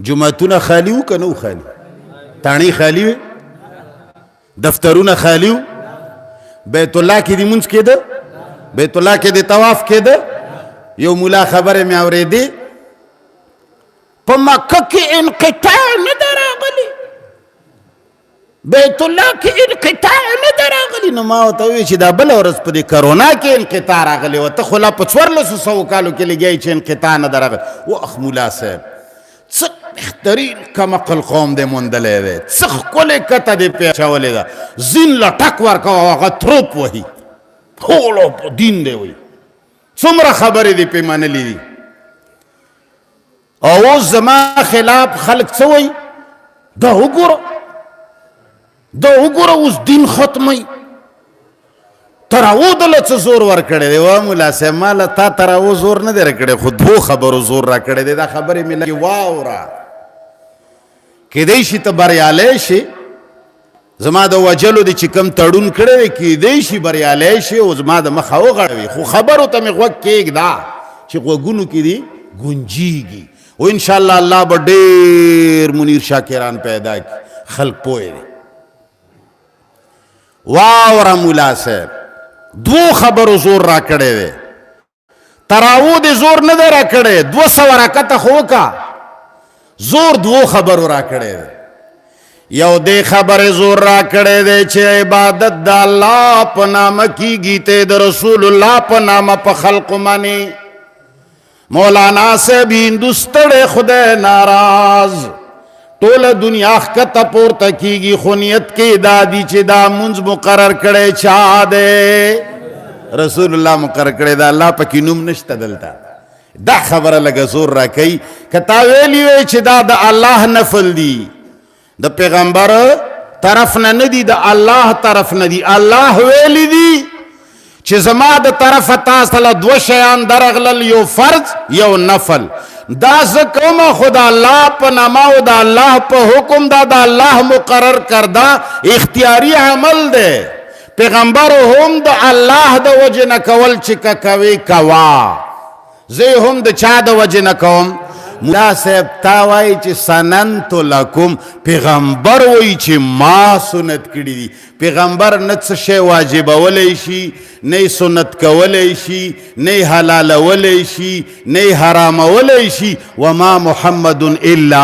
جوماتونه خالي وو که نه وو خالي تاڼې خالي وې دفترونه خالي وو بیت الله کې دې مونځ کېده بیت الله کې دې طواف کېده یو ملا خبرې مې اورېدې په مکه کې انقطاع نه ده راغلې بیت الله کې انقطاع نه ده راغلې نو ما ورته وویل چې دا بله ورځ په دې کرونا کې انقطاع راغلې وه ته خو لا په 1400 کالو کې لګیایي چې انقطاع نه ده راغلې وخ ملا صاحب څه بهترین کمقل قوم دې موندلی دی څه ښکلې کته دې پې اچولې ده زین له ټک ورکوه هغه تروپ وهي ټولو په دین دی وایي څومره خبرې دې پې منلې دي او اوس زما خلاف خلک څه وایي دا وګوره دا وګوره اوس دین ختمي تراو دله څه زور ورکړی دی وا ملا صاحب ماله تا تراو زور نه دی راکړی خو دوو خبرو زور راکړی دی دا خبرې مې لږې واوره کیدای شي ته بریالی شي زما د وجلو دی چې کم تړون کړی دی کیدای شي بریالی شي او زما د مخه وغړوي خو خبرو ته مې غوږ کېږده چې غوږونو کې دي ګونجیږي او انشاءالله الله به ډېر منیر شاکران پیدا کړي خلق پوه دی واوره ملا صاحب دو خبرو زور را کړی دی تراو دی زور نه دی را کړی 200 رکعته خو کا زور دو خبرو را کړی دی یو دې خبرې زور را کړی دی چې عبادت د الله په نامه کیږي ته د رسول الله په نامه په خلقو منی مولانا صاحب هندوستړی خدای ناراض ټوله دنیا ښکته پورته کیږي خو نیت کې دا دي چې دا منځ مقرر کړی چا دی رسول الله مقرر کړی دا الله پکې نوم نشته دلته دا خبره لږه زور را کوي که تا ویلي وی چې دا د الله نفل دي د پیغمبر طرف نه دي د الله طرف نه دي الله ویلی دي چې زما د طرفه تاسو له 2 شیان درغلل یو فرض یو نفل دا زه کومه خو د الله په نامه او د الله په حکم دا د الله مقرر کردا اختیاري عمل دی پیغمبر هم د الله د وجه نه کول چې کوي کوا زه هم د چا د وجه نه کوم ملا صاحب تا وایي چې سننت لکم پیغمبر وایي چې ما سنت کړي دي پیغمبر نه څه شی واجبولی شي نه سنت کولی شي نه حلالولی شي نه حرامولی شي وما محمد الا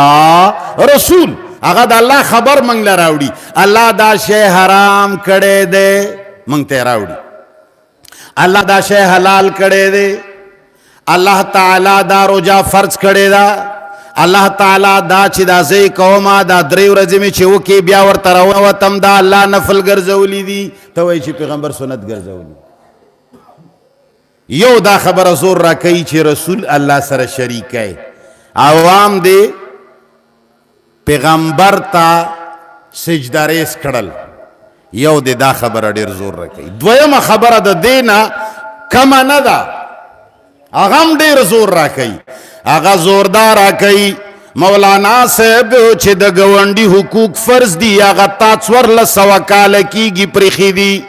رسول هغه د الله خبر منګ له راوړي الله دا شی حرام کړی دی منګ ته راوړي الله دا شی حلال کړی دی الله تعالی دا روجا فرض کړی دا الله تعالی دا چې دا زی کومه دا 3 ورځې مې چې وکي بیا ورته راووتم دا الله نفل ګرځولی دي ته وایي چې پیغمبر سنت ګرځولی یو دا خبره زور را کوي چې رسول الله سره شریک دی عوام دی پیغمبر ته سجده ریز کړل یو دی دا خبره ډیر زور را کوي دویمه خبره د دینه کمه نه ده هغه هم ډېر زور را کوي هغه زوردار را کوي مولانا صاحب چې د ګاونډي حقوق فرض دي هغه تا 1400 کاله کېږي پرېښي دي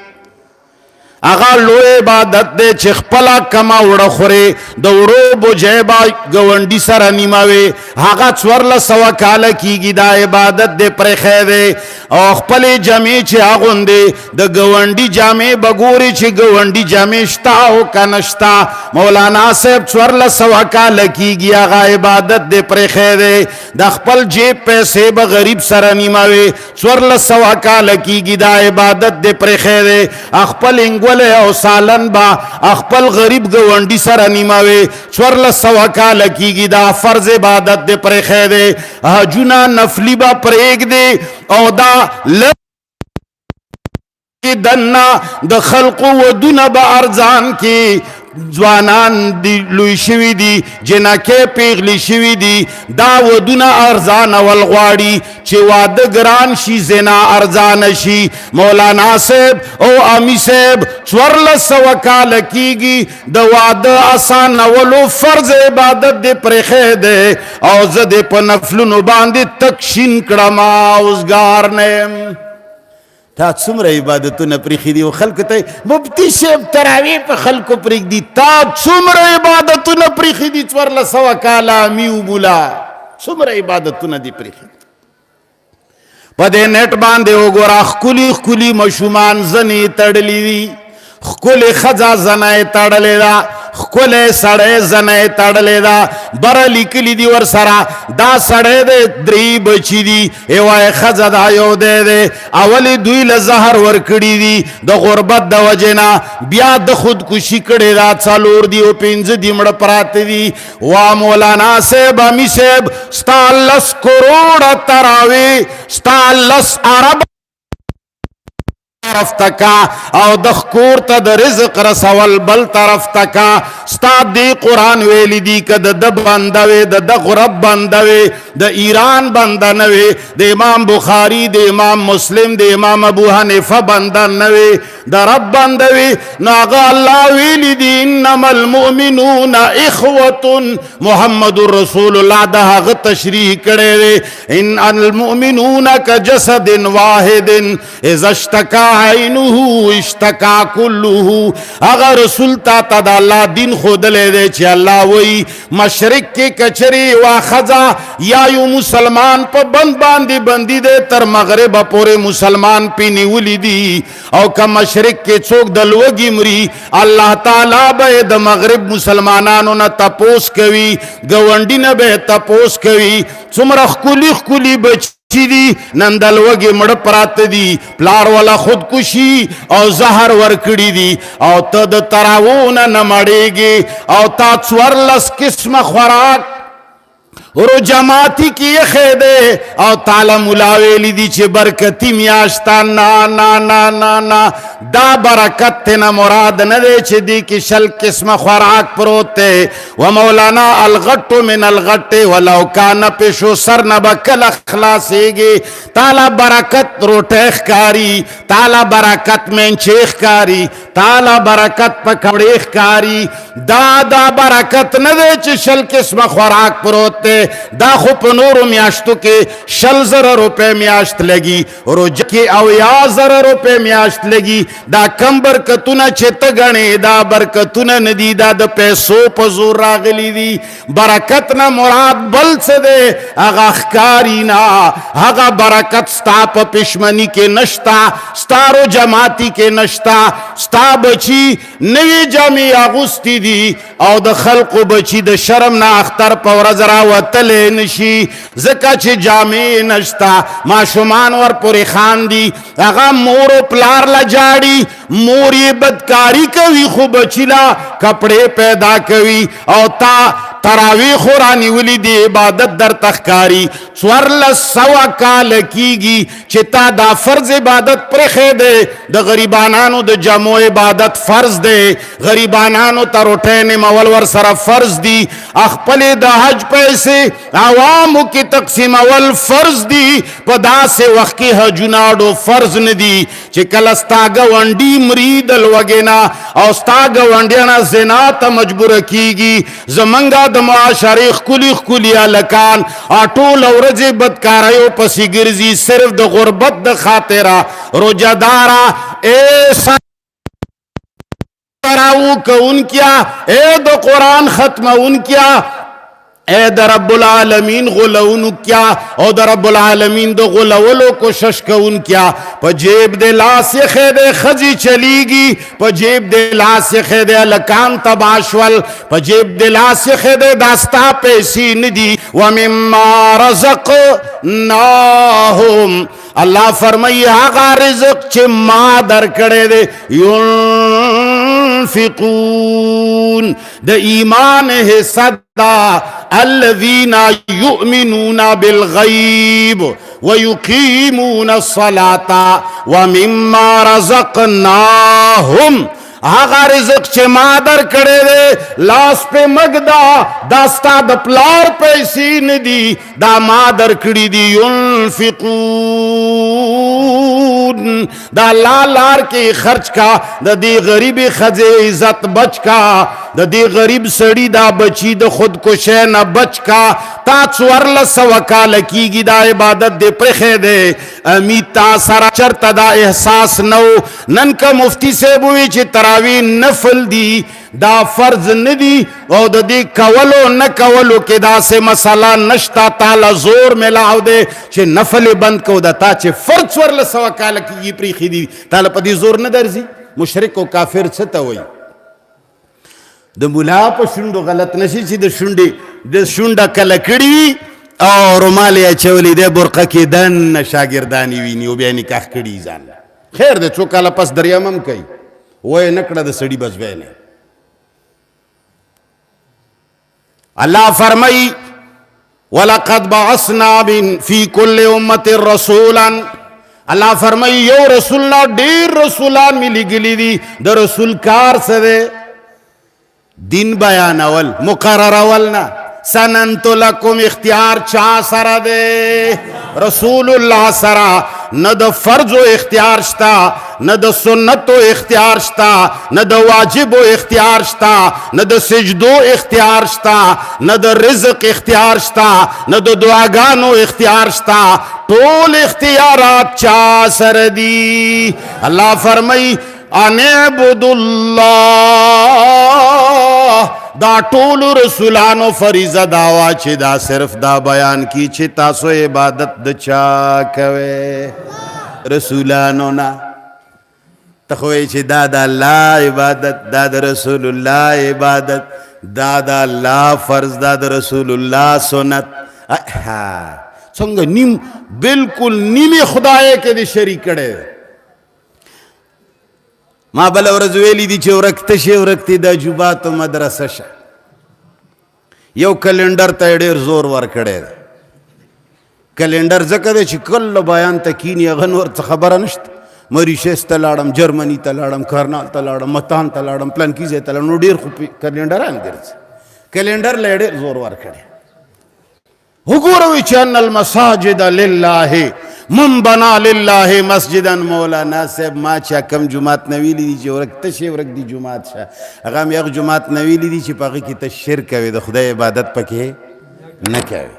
هغه لوی عبادت دی چې خپله کمه وړه خورې د وړو بوجۍ به ګاونډي سره نیموي هغه 1400 کاله کېږي دا عبادت دی پرېښی دی او خپلې جامې چې اغوندې د ګاونډي جامې به ګوري چې ګاونډي جامې شته او که نشته مولانا صاحب 1400 کاله کېږي هغه عبادت دی پرېښی دی د خپل جیب پیسې به غریب سره نیموي 1400 کاله کېږي دا عبادت دی پرېښی دی خپل او سالن با خپل غریب ګاونډي سره نیموي 1400 کاله کېږي دا فرض عبادت دی پرېښی دی حجونه نفلي به پرېږدي او دا دنه د خلقو ودونه به ارزان کې ځوانان دی لوی شوي دي جنکې پیغلي شوي دي دا ودونه ارزان ول غواړي چې واده ګران شي زنا ارزان شي مولانا صاحب او امي صاحب 1400 کاله کېږي د واده آسان ولو فرض عبادت دی پرېښی دی او زه دې په نفلونو باندې تکشین کړم اوزګار نه یم تا څومره عبادتونه پرېښي دي او خلکو ته مفتي صاحب تراویح په خلکو پرېږدي تا څومره عبادتونه پرېښي دي 1400 کاله امي وبولا څومره عبادتونه دي پرېښي په دې نیټ باندې وګوره ښکلي ښکلي ماشومان زنې تړلي دي ښکلې ښځه زنه یې تړلې ده ښکلی سړی زنه یې تړلې ده بره لیکلي دي ورسره دا سړی دی 3 بچي دي یوه ښځه دا یو دی دی اولې دوی له زهر ورکړي دي د غربت د وجې نه بیا د خودکشي کړې ده 4 دي او 5 دي مړه پراته دي وا مولانا صاحب امي صاحب ستا 10 کروڑه تراویح ستا 10 ارب طرف تکا او دخکور تا د رزق رسول بل طرف تکا ستا دی قرآن ویلی دی که د بندوی د غرب بندوی د ایران بندنوی د امام بخاری د امام مسلم د امام ابو حنیفه بندنوی د رب بندوی ناغا اللہ ویلی دی انما المؤمنون اخوة محمد رسول اللہ دا غ تشریح کرے دے ان المؤمنون کا جسد واحد اذا اشتکا عینه اشتکا کلہ اگر رسول تا دا اللہ دین خود لے دے چی اللہ وی مشرق کے کچری واخذا یا یو مسلمان پا بند باندی بندی دے تر مغرب پورے مسلمان پی نیولی دی او کا مشرق کے چوک دلوگی مری اللہ تعالیٰ بے دا مغرب مسلمانانو نا تپوس کوي گوانڈی نا بے تپوس کوي سمرخ کلی خکلی بچی دی نندلوگی مڑ پرات دی پلار والا خودکشی او زہر ورکڑی دی او تد تراؤون نمڑے گی او تا چورلس قسم خوراک رو جماعتی کی خیدے او تعالی ملاویلی دی چھ برکتی میاشتا نا نا نا نا نا دا برکت تینا مراد ندے چھ دی کی شل قسم خوراک پروتے و مولانا الغٹ من الغٹ ولو کان پیشو سر نبکل اخلاصے گے تعالی برکت روٹیخ کاری تعالی برکت منچیخ کاری تعالی برکت پکڑیخ کاری دا برکت ندے چھ شل قسم خوراک پروتے دا خو په نورو میاشتو کې 60,000 روپے میاشت لگی روزه کې 80,000 روپے میاشت لگی دا کم برکتونه چې ته غنې دا برکتونه ندي دا د پیسو په زور راغلي دي برکت نه مراد بل څه دی هغه ښکاری نه هغه برکت ستا په پښمنی کې نشتا ستا رو جماعتي کې نشتا ستا بچی نوی جامې اغوستی دي او د خلقو بچی د شرم نه اختر په ورځ راوتلی نشي ځکه چې جامې نشتا ماشومان ور پورې خاندي هغه مور و پلار لا جاړي مور یې بدکاری کوي خو بچی لا کپڑے پیدا کوي او تا تراوی خورانی ولی دی عبادت در تخکاری 1400 کال کیگی چی تا دا فرض عبادت پرخے دے دا غریبانانو دا جمع عبادت فرض دے غریبانانو تا روٹین مولور سر فرض دی اخپل دا حج پیسے عوامو کی تقسیم اول فرض دی پدا سے وقت کی حجناڈو فرض ندی چی کلستاگا وانڈی مرید الوگینا او ستاگا وانڈینا زنا تا مجبور کیگی زمنگا د معاشره خکلی خکلی الکان اټول ورځ بدکاریو پسې ګرځي صرف د غربت د خاطره روزدارا ایسا تراو کون کیا اے د قرآن ختم ان کیا اے دا رب العالمین غلونو کیا او دا رب العالمین دا غلولو کوشش کون کیا پا جیب دے لاس خید خزی چلی گی پا جیب دے لاس خید لکان تباشول پا جیب دے لاس خید داستا پیسی ندی ومما رزقناہم اللہ فرمائی آغا رزق چھ ما در کڑے دے ينفقون دا ایمان حصہ دا الذين يؤمنون بالغيب ويقيمون الصلاة ومما رزقناهم آغا رزق چه ما در کڑے دے لاس پہ مگدا داستا دا پلار پیسی ندی دا ما در کڑی دی ينفقون دا لالار کی خرچ کا دا دی غریب خزے عزت بچ کا دا دی غریب سڑی دا بچی دا خود کو شین بچ کا تا 1400 کال کی گی دا عبادت دے پرخے دے امید تا سارا چرت دا احساس نو نن کا مفتی سے بوئی چی تراوی نفل دی دا فرض ندی او دا دی کولو نکولو کے دا سے مسئلہ نشتا تالا زور ملاو دے چی نفل بند کو دا تا چی فرض 1400 کال کی گی پریخی دی تالا پا دی زور ندرزی مشرک و کافر چھتا ہوئی د مولا په شونډو غلط نشي چې د شونډه کلکړي او رومال یې اچولی دی برقه کې دننه شاګردانې ویني او بیا نکاح کړي ځان خیر دی څو کاله پس دریم هم کوي وایې نه کړه د سړي بس بیا نه الله فرمایي ولقد بعثنا في كل امة رسولا الله فرمای یو رسول نه ډیر رسولان می لګلی دي د رسول کار سره دین بیانول مقررول نه سننت لکم اختیار چا سره ده رسول الله سره نه د فرض و اختیار شتا نه د سنت و اختیار شتا نه د واجب و اختیار شتا نه د سجدو اختیار شتا نه د رزق اختیار شتا نه د دعاګانو اختیار شتا ټول اختیارات چا سره دي الله فرمای ان اعبدوا الله دا ټول رسولانو فریضه داوا چې دا صرف دا بیان کی چې تاسو عبادت د چا کوي رسولانو نه تخوی چې دا د الله عبادت دا د رسول الله عبادت دا د الله فرض دا د رسول الله سنت څنګه نیم بالکل نیمه خدای کې دې شریک کړي ما بل ورځ ویلی دي چې ورکته شي ورکتی د جوبات او مدرسه شه یو کلندر ته ډېر زور ورکړی کلندر ځکه دی چې کله بیان ته کینی هغه نور څه خبره نشته مریشس ته لاړم جرمني ته لاړم کرنال ته لاړم متان ته لاړم پلانکي ځای ته لاړم نو ډېر خو کلندران ګرځي کلندر له ډېر زور ورکړی وګوروي چې ان المساجد لله من بنا لله مسجدا مولانا صاحب ما چا کم جماعت نویلی دی چې ورکته شي ورک دی جماعت شه هغه هم یو جماعت نویلی دی چې په هغې کې ته شرک کوي د خدای عبادت پکې نه کوي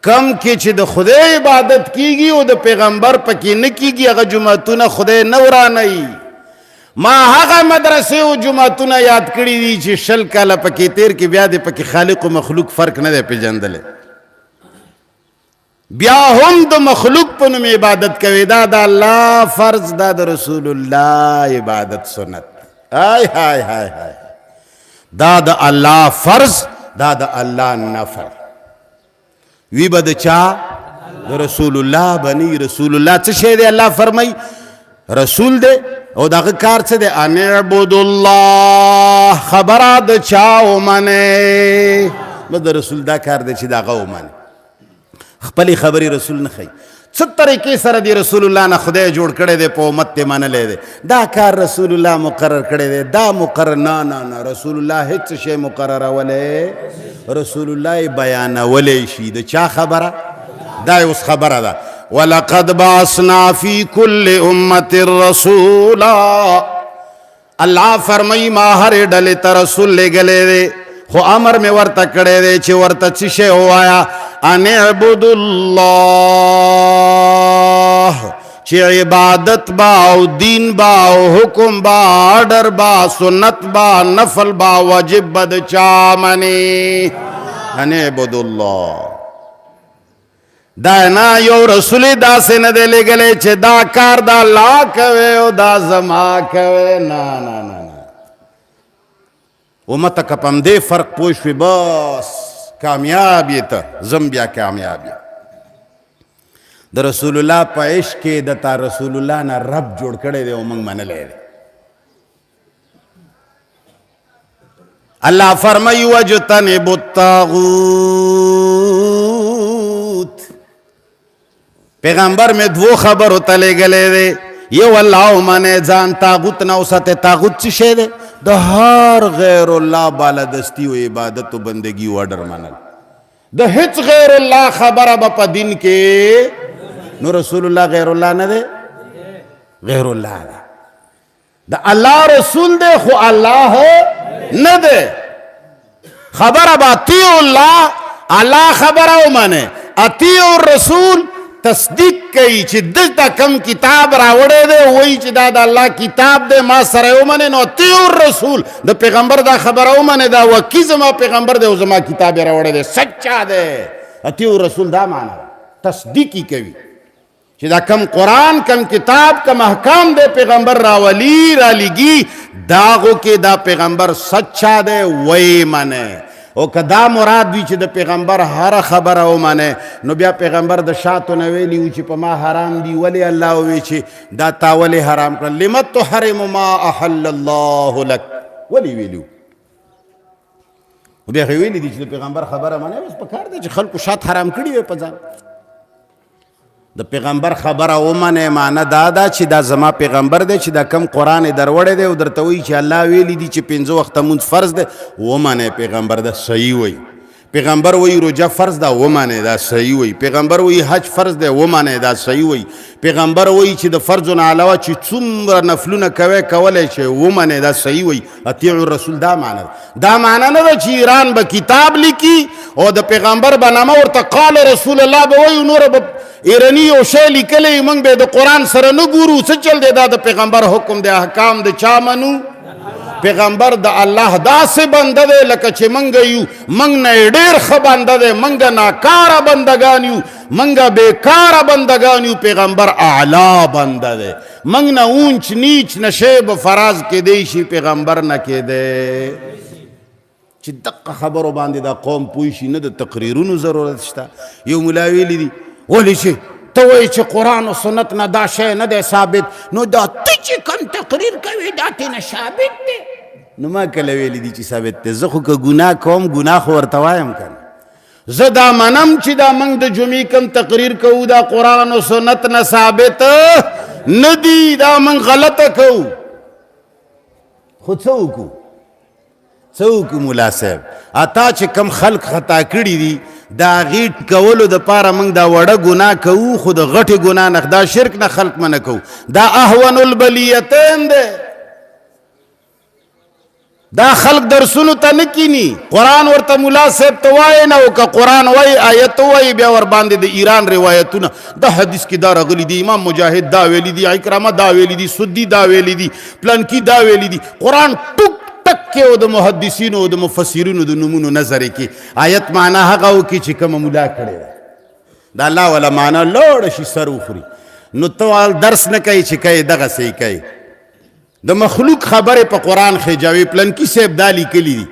کم کې چې د خدای عبادت کیږي او د پیغمبر پکې نه کیږي هغه جماعتونه خدای نه ورانوي ما هغه مدرسې او جماعتونه یاد کړي دي چې 20 کاله پکې تیر کې بیا د پکې خالق او مخلوق فرق نه دی پیژندلی بیا هم د مخلوق په نوم عبادت کوي دا د الله فرض دا د رسول الله عبادت سنت هاي هاي هاي هاي دا د الله فرض دا د الله نفل وی بد چا د رسول الله بني رسول الله څه شی دی الله فرمای رسول دی او دغه کار څه دی ان اعبد الله خبره د چا ومنه بد رسول دا کار دی چې دغه ومنه خپلی خبری رسول نه خی څه طریقې سره دی رسول الله نه خدای جوړ کړی دی په امت ته منلی دی دا کار رسول الله مقرر کړی دی دا مقرر نه رسول الله هیڅ شی مقررولی رسول الله بیانولی شي د چا خبره دا اوس خبره ده ولقد بعثنا فی کل امت رسولا الله فرمای ما هر ډلې ته رسول لېږلی دی خو امر می ورته کړی دی چې ورته څه شی ووایه ان اعبدوا الله چې عبادت با او دین با او حکم با آرڈر با سنت با نفل با واجب با د چا منی ان اعبدوا الله دا نه یو رسول داسې نه دی لېږلی چې دا کار دا الله کوي او دا زما کوي نه امت که پم دې فرق پوه شوې بس کامیاب یې ته زم بیا کامیاب یې د رسول الله په عشق کې د تا رسول الله نه رب جوړ کړی دی او موږ منلی دی الله فرمایي واجتنبوا الطاغوت پیغمبر میں دو خبرو ته لېږلی دی یو الله ومنئ ځان طاغوت نه وساتئ طاغوت څه شی دی د هر غیر الله بالادستی و عبادت و بندگی و اډر منل د هیڅ غیر الله خبره به په دین کې نو رسول الله غیر الله نه دی غیر الله ده د الله رسول دی خو الله نه دی خبره به اطیعوا الله الله خبره ومنئ اطیعوا الرسول تصدیق کوي چې دلته کم کتاب راوړی دی وایي چې دا د الله کتاب دی ما سره یې ومنئ نو اطیعوا الرسول د پیغمبر دا خبره ومنئ دا وکي زما پیغمبر دی او زما کتاب یې راوړی دی سچا دی اطیعوا الرسول دا معنا تصدیق یې کوي چې دا کم قرآن کم کتاب کم احکام دی پیغمبر راولي رالیږي دا هغو کې دا پیغمبر سچا دی ویې منئ او که دا مراد وي چې د پیغمبر هر خبره ومنئ نو بیا پیغمبر د شاتو نه ویلي وي چې په ما حرام دي ولې الله ووی چې دا تا ولې حرام کړل لم تحرم ما احل الله لک ولې ویلي و بیا خو ویلي دي چې د پیغمبر خبره منئ اوس پکار دی چې خلکو شات حرام کړي وي په ځان د پیغمبر خبره ومنه معنی دا ده چې دا زما پیغمبر دی چې دا کم قرآن یې دروړی دی او درته وایي چې الله ویلی دي چې 5 وخته مونځ فرض دی ومنه پیغمبر دا صحیح وایي پیغمبر وایي روژه فرض ده ومنه دا صحیح وایي پیغمبر وایي حج فرض دی ومنه دا صحیح وایي پیغمبر وایي چې د فرضو نه علاوه چې څومره نفلونه کولی شي ومنه دا صحیح وایي اطیعوا الرسول دا معنی ده دا معنی نه ده چې ایران به کتاب لیکي او د پیغمبر به نامه ورته قال رسول الله به وایي نور به ایرانی یو شی لیکلی موږ به د قرآن سره نه ګورو څه چل دی دا د پیغمبر حکم دی احکام د چا منو پیغمبر د الله داسې بنده دی لکه چې موږ یو موږ نه ډېر ښه بنده دی موږ ناکاره بندګان یو موږ بېکاره بندګان یو پیغمبر اعلی بنده دی موږ نه اونچ نیچ نشی به فراز کیدی شي پیغمبر نه کیدی چې دقه خبرو باندې دا قوم پوه شي نه د تقریرونو ضرورت شته یو ملا ویلی دي ولی چې ته وایې چې قرآن و سنت نه دا شی نه دی ثابت نو دا ته چې کم تقریر کوې دا تېنه ثابت دی نو ما کله ویلی دي چې ثابت دی زه خو که ګناه کوم ګناه خو ورته وایم که زه دا منم چې دا موږ د جمعې کم تقریر کوو دا قرآن و سنت نه ثابت نه دي دا موږ غلطه کوو خو څه وکړو څه وکړو ملا صاحب اتا چې کم خلق خطا کړي دي دا غیټ کولو د پاره موږ دا وړه ګناه کوو خو د غټې ګناه نه دا شرک نه خلق منه کوو دا اهون البلیتین دی دا خلق درسونو ته نه کینی قرآن ورته ملا صاحب ته وایي نه او که قرآن وایي آیت وایي بیا ورباندې د ایران روایتونه دا حدیث کې دا راغلي دي امام مجاهد دا ویلي دي اکرامه دا ویلي دي سدي دا ویلي دي پلنکی دا ویلي دي قرآن ټوک ټک او د محدثینو او د مفسرینو د نومونو نظر کې آیت معنا هغه وکړي چې کومه ملا کړې ده د الله والا معنا لوړ شي سر وخوري نو ته درس نه کوي چې کوي دغسې کوي د مخلوق خبرې په قرآن خجاوي پلنکی صاحب دا لیکلي دي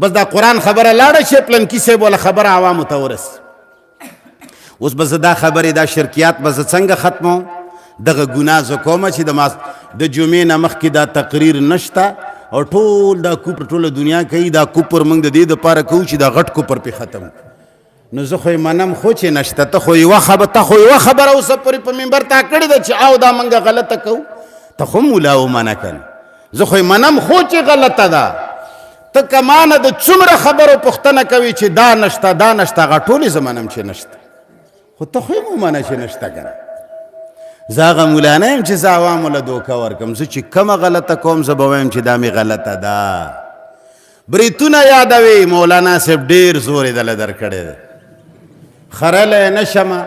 بس دا قرآن خبره لاړه شي پلنکی صاحب والا خبره عوامو ته ورس اوس به زه دا خبرې دا شرکیات به زه څنګه ختموم دغه ګناه زه کومه چې د جمعې نه مخکې دا تقریر نشته او ټول دا کوپر ټوله دنیا کوي دا کوپر موږ د دې دپاره کوو چې دا غټ کوپر پې ختم نو زه خو یې منم خو چې نشته ته خو یوه خبره اوسه پورې په منبر تا کړې ده چې او دا موږ غلطه کوو ته خو مولا ومنه که زه خو یې منم خو چې غلطه ده ته که مانه د څومره خبرو پوښتنه کوي چې دا نشته هغه ټولې زه منم چې نشته خو ته خو یې ومنه چې نشته که نه زه هغه مولا نه یم چې زه عوامو له دوکه ورکړم زه چې کومه غلطه کوم زه به وایم چې دا مې غلطه ده بریتونه یادوي مولانا صاحب ډېر زور یې دله درکړی دی خرلی نه شمه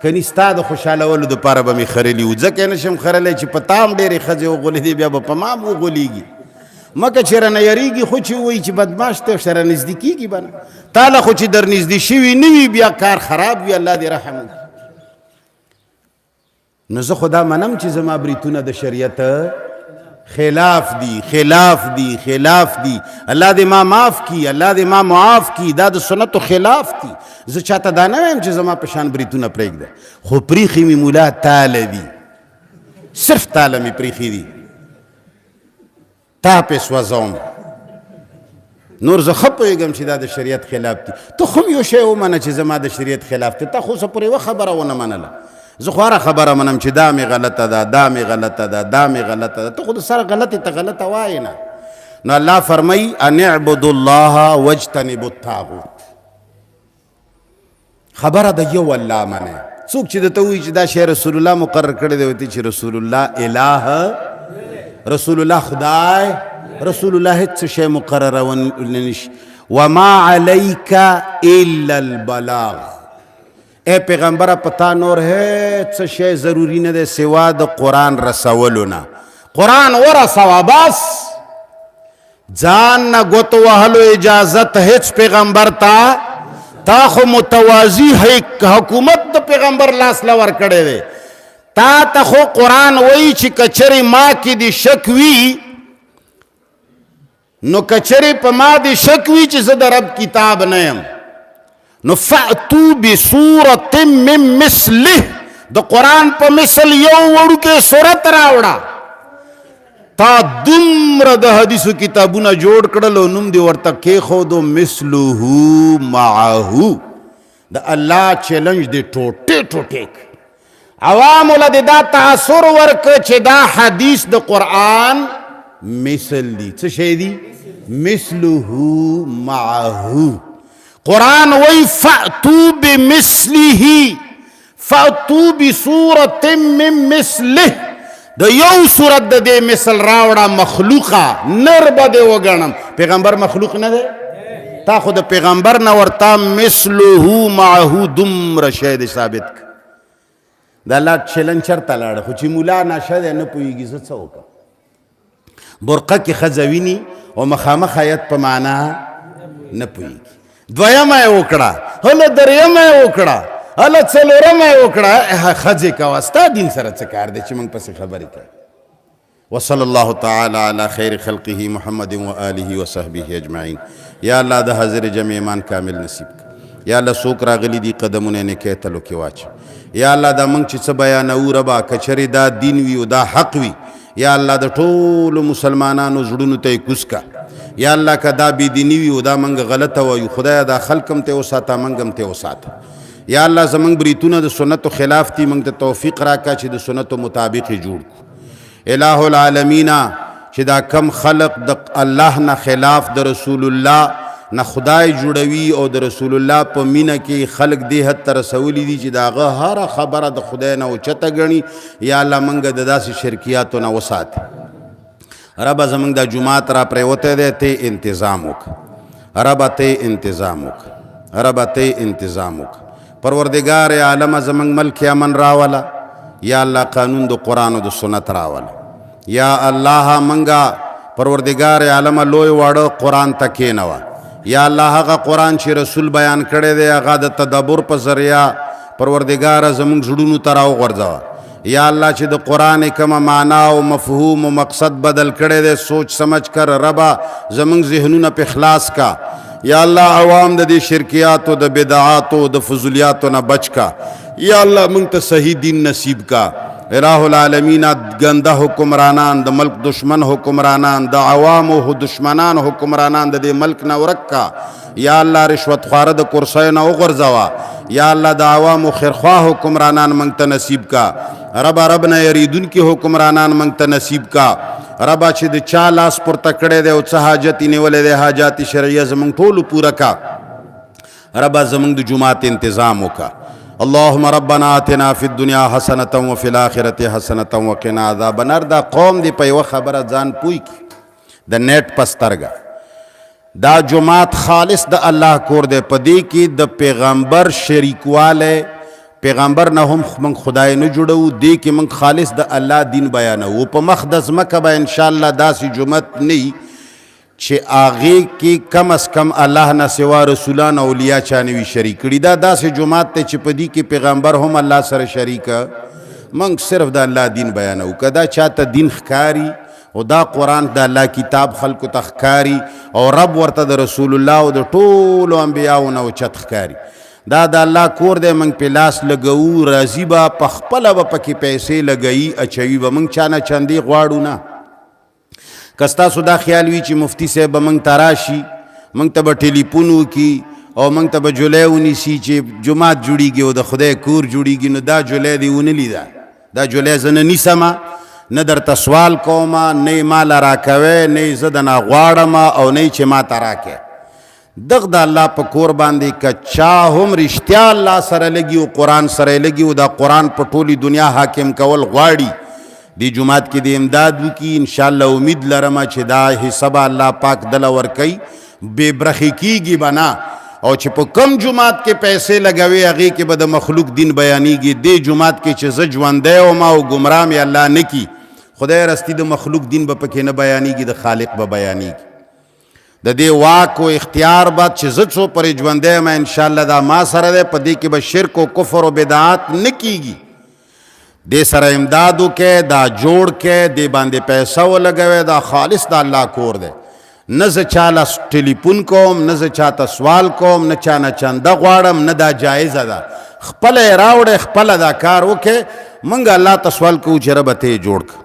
کني ستا د خوشحالولو دپاره به مې خرلي وو ځکه یې نه شم خرلی چې په تا هم ډېرې ښځې وغولېدې بیا به په ما هم وغولېږي مکه چې رانه یریږي خو چې ووایي چې بدماش دی سره نږدې کېږي به نه تا له خو چې در نږدې شوي نه وي بیا کار خراب وي الله دې رحم وکړي نو زه خو دا منم چې زما بریتونه د شریعت خلاف دي الله دې ما معاف کی الله دې ما معاف کی دا د سنتو خلاف دي زه چاته دا نه وایم چې زما په شان بریتونه پرېږده خو پریښي مې مولا تاله دي صرف تاله مې پریښي دي تا پې سوځوم نور زه ښه پوهېږم چې دا د شریعت خلاف دي ته خو هم یو شی ومنه چې زما د شریعت خلاف دی تا خو اوسه پورې یوه خبره ونه منله زه خو هره خبره منم چې دا مې غلطه ده ته خو د سره غلطې ته غلطه وایې نه نو الله فرمایي ان اعبدوا الله واجتنبوا الطاغوت خبره د یو الله منه څوک چې درته وایي چې دا شی رسول الله مقرر کړی دی وایي چې رسول الله اله رسول الله خدای رسول الله هیڅ شی مقررونه نشي وما علیک الا البلاغ اے پیغمبر پتا نور هیڅ شی ضروری نه دی سوا د قرآن رسولو نه قرآن ورسوه بس ځان نه ګوتو وهلو اجازت هیڅ پیغمبر تا خو متوازی حکومت د پیغمبر لاس له ورکړی دی تا ته خو قرآن وایي چې کچرې ما کې دې شک وي نو کچرې په ما دې شک وي چې زه د رب کتاب نه یم نو فأتو بصورت من مثله د قرآن په مثل یو وړوکې صورت راوړه تا دومره د حدیثو کتابونه جوړ کړل او نوم دې ورته کېښودو مثله معه د الله چیلنج دې ټوټې عوام له دا تاثر ورک چې دا حدیث د قرآن مثل دی. څه شی دی؟ مثله معه. قرآن وی فأتو بمثله، فأتو بصورت من مثله. د یو صورت د دې مثل راوړه مخلوقه، نر به دې وګڼم. پیغمبر مخلوق نه دی؟ تا خو د پیغمبر نه ورته مثله معه دومره شی دی ثابت که. د الله چلن چرته لاړه، خو چې مولا نشه دی نه پوهېږي زه څه وکړم. برقه کې ښځه ویني او مخامخ آیت په معنا نه پوهېږي. دویمه یې وکړه، هله درېیمه یې وکړه، هله څلورمه یې وکړه. ښځې کوه، ستا دین سره څه کار دی چې موږ پسې خبرې کوي. وصلی الله تعالی علی خیر خلقه محمد و آله و صحبه اجمعین. یا الله د حاضر جمع ایمان کامل نصیب کړه. یا الله څوک راغلي دي قدمونه یې نیکۍ تلو کې واچوه. یا الله دا موږ چې څه بیانوو ربا که چېرې دا دین وي او دا حق وي، یا الله د ټولو مسلمانانو زړونو ته یې کوز که. یا الله که دا بېدیني وي او دا موږ غلطه وایو، خدایه دا خلک هم ته وساته، موږ هم ته وساته. یا الله زموږ بریتونه د سنتو خلاف دي، موږ ته توفیق راکړه چې د سنتو مطابق یې جوړ کړو. الہ العالمین چې دا کم خلق د الله نه خلاف د رسول الله نه خدای جوړوي او د رسول الله په مینه کې خلق دې حد ته رسولی دي چې د هغه هره خبره د خدای نه اوچته ګڼي. یا الله موږ د داسې شرکیاتو نه وساتې. ربه زموږ دا جومات را پرېوتی دی، ته انتظام وکړه ربه، ته انتظام وکړه ربه، ته انتظام وکړه. پروردگار عالمه زموږ ملک امن راوله. یا الله قانون د قرآن او د سنت راوله. یا الله منګه پروردگار عالمه لوی واړه قرآن ته کېنوه. یا الله هغه قرآن چې رسول بیان کړی دی هغه د تدبر په ذریعه پروردگاره زموږ زړونو ته راوغورځوه. یا الله چې د قرآن کومه معنا او مفهوم او مقصد بدل کړی دی سوچ سمجھ کر ربا زموږ ذهنونه په خلاص کا. یا الله عوام د دې شرکیاتو د بدعاتو د فضولیاتو نه بچ کا. یا الله موږ ته صحیح دین نصیب کا. الہ العالمین گنده حکمرانان، د ملک دشمن حکمرانان، د عوامو دشمنان حکمرانان د دې ملک نه ورک کا. یا الله رشوت خواره د کرسیو نه وغورځوه. یا الله د عوامو خیرخواه حکمرانان موږ ته نصیب کا. ربا رب نه یریدونکي حکمرانان موږ ته نصیب کا. ربا چې د چا لاس پورته کړی دی او څه حاجت یې نیولی دی حاجات شرعیه زموږ ټولو پوره کا. ربا زموږ د جومات انتظام وکړه. اللهم ربنا آتنا فی الدنیا حسنة وفی الآخرة حسنة وقنا عذاب النار. دا قوم دی په یوه خبره ځان پوی کی د نیټ په سترګه. دا جماعت خالص د الله کور دی. په دې کې د پیغمبر شریکوالی، پیغمبر نه هم موږ خدای نه جوړوو، دې کې موږ خالص د الله دین بیانوو. په مخ د ځمکه به انشاءالله داسې جماعت نه چې هغې کې کم از کم الله نه سوا رسولان اولیا چا نه وي شریک کړي. دا داسې جماعت دی چې په دې کې پیغمبر هم الله سره شریکه. موږ صرف د الله دین بیانوو. که دا چاته دین ښکاري او دا قرآن د الله کتاب خلکو ته ښکاري او رب ورته د رسول الله او د ټولو انبیاو نه اوچت ښکاري، دا د الله کور دی. موږ پې لاس لګوو، راضي به په خپله به پکې پیسې لګوي اچوي به. موږ چا نه چندې غواړو نه. که ستاسو دا خیال وي چې مفتی صاحب به موږ ته راشي، موږ ته به ټلیفون وکړي او موږ ته به جولی ونیسي چې جومات جوړیږي او د خدای کور جوړیږي، نو دا جولی دې ونه لیده. دا جولی زه نه نیسمه، نه درته سوال کومه، نه یې ماله راکوی، نه یې زه دنه غواړم او نه یې چې ما ته راکې. دغه د الله په کور باندې که چا هم رښتیا الله سره لګي او قرآن سره لګي او دا قرآن په ټولې دنیا حاکم کول غواړي، دی جماعت کې د امداد وکړي. انشاءالله امید لرم چې دا حصه به الله پاک دله ورکوي، بې برخې کېږي به نه. او چې په کم جماعت کې پیسې لګوي هغې کې به د مخلوق دین بیانېږي. دې جماعت کې چې زه ژوندی وم او ګمراه مې الله نه کي، خدای رستي د مخلوق دین به پکې نه بیانېږي، د خالق به بیانېږي. د دې واک او اختیار بعد چې زه څو پرې ژوندی یم انشاءالله دا ما سره دی. په دې کې به شرک او کفر او بدعات نه کېږي. دې سره امداد وکړئ، دا جوړ کړئ، دې باندې پیسه ولګوئ. دا خالص د الله کور دی. نه زه چاله ټلیفون کوم، نه زه چاته سوال کوم، نه چا نه چنده غواړم، نه دا جایزه ده. خپله یې راوړئ، خپله دا کار وکړئ. موږ الله ته سوال کوو چې ربه ته یې جوړ کړه.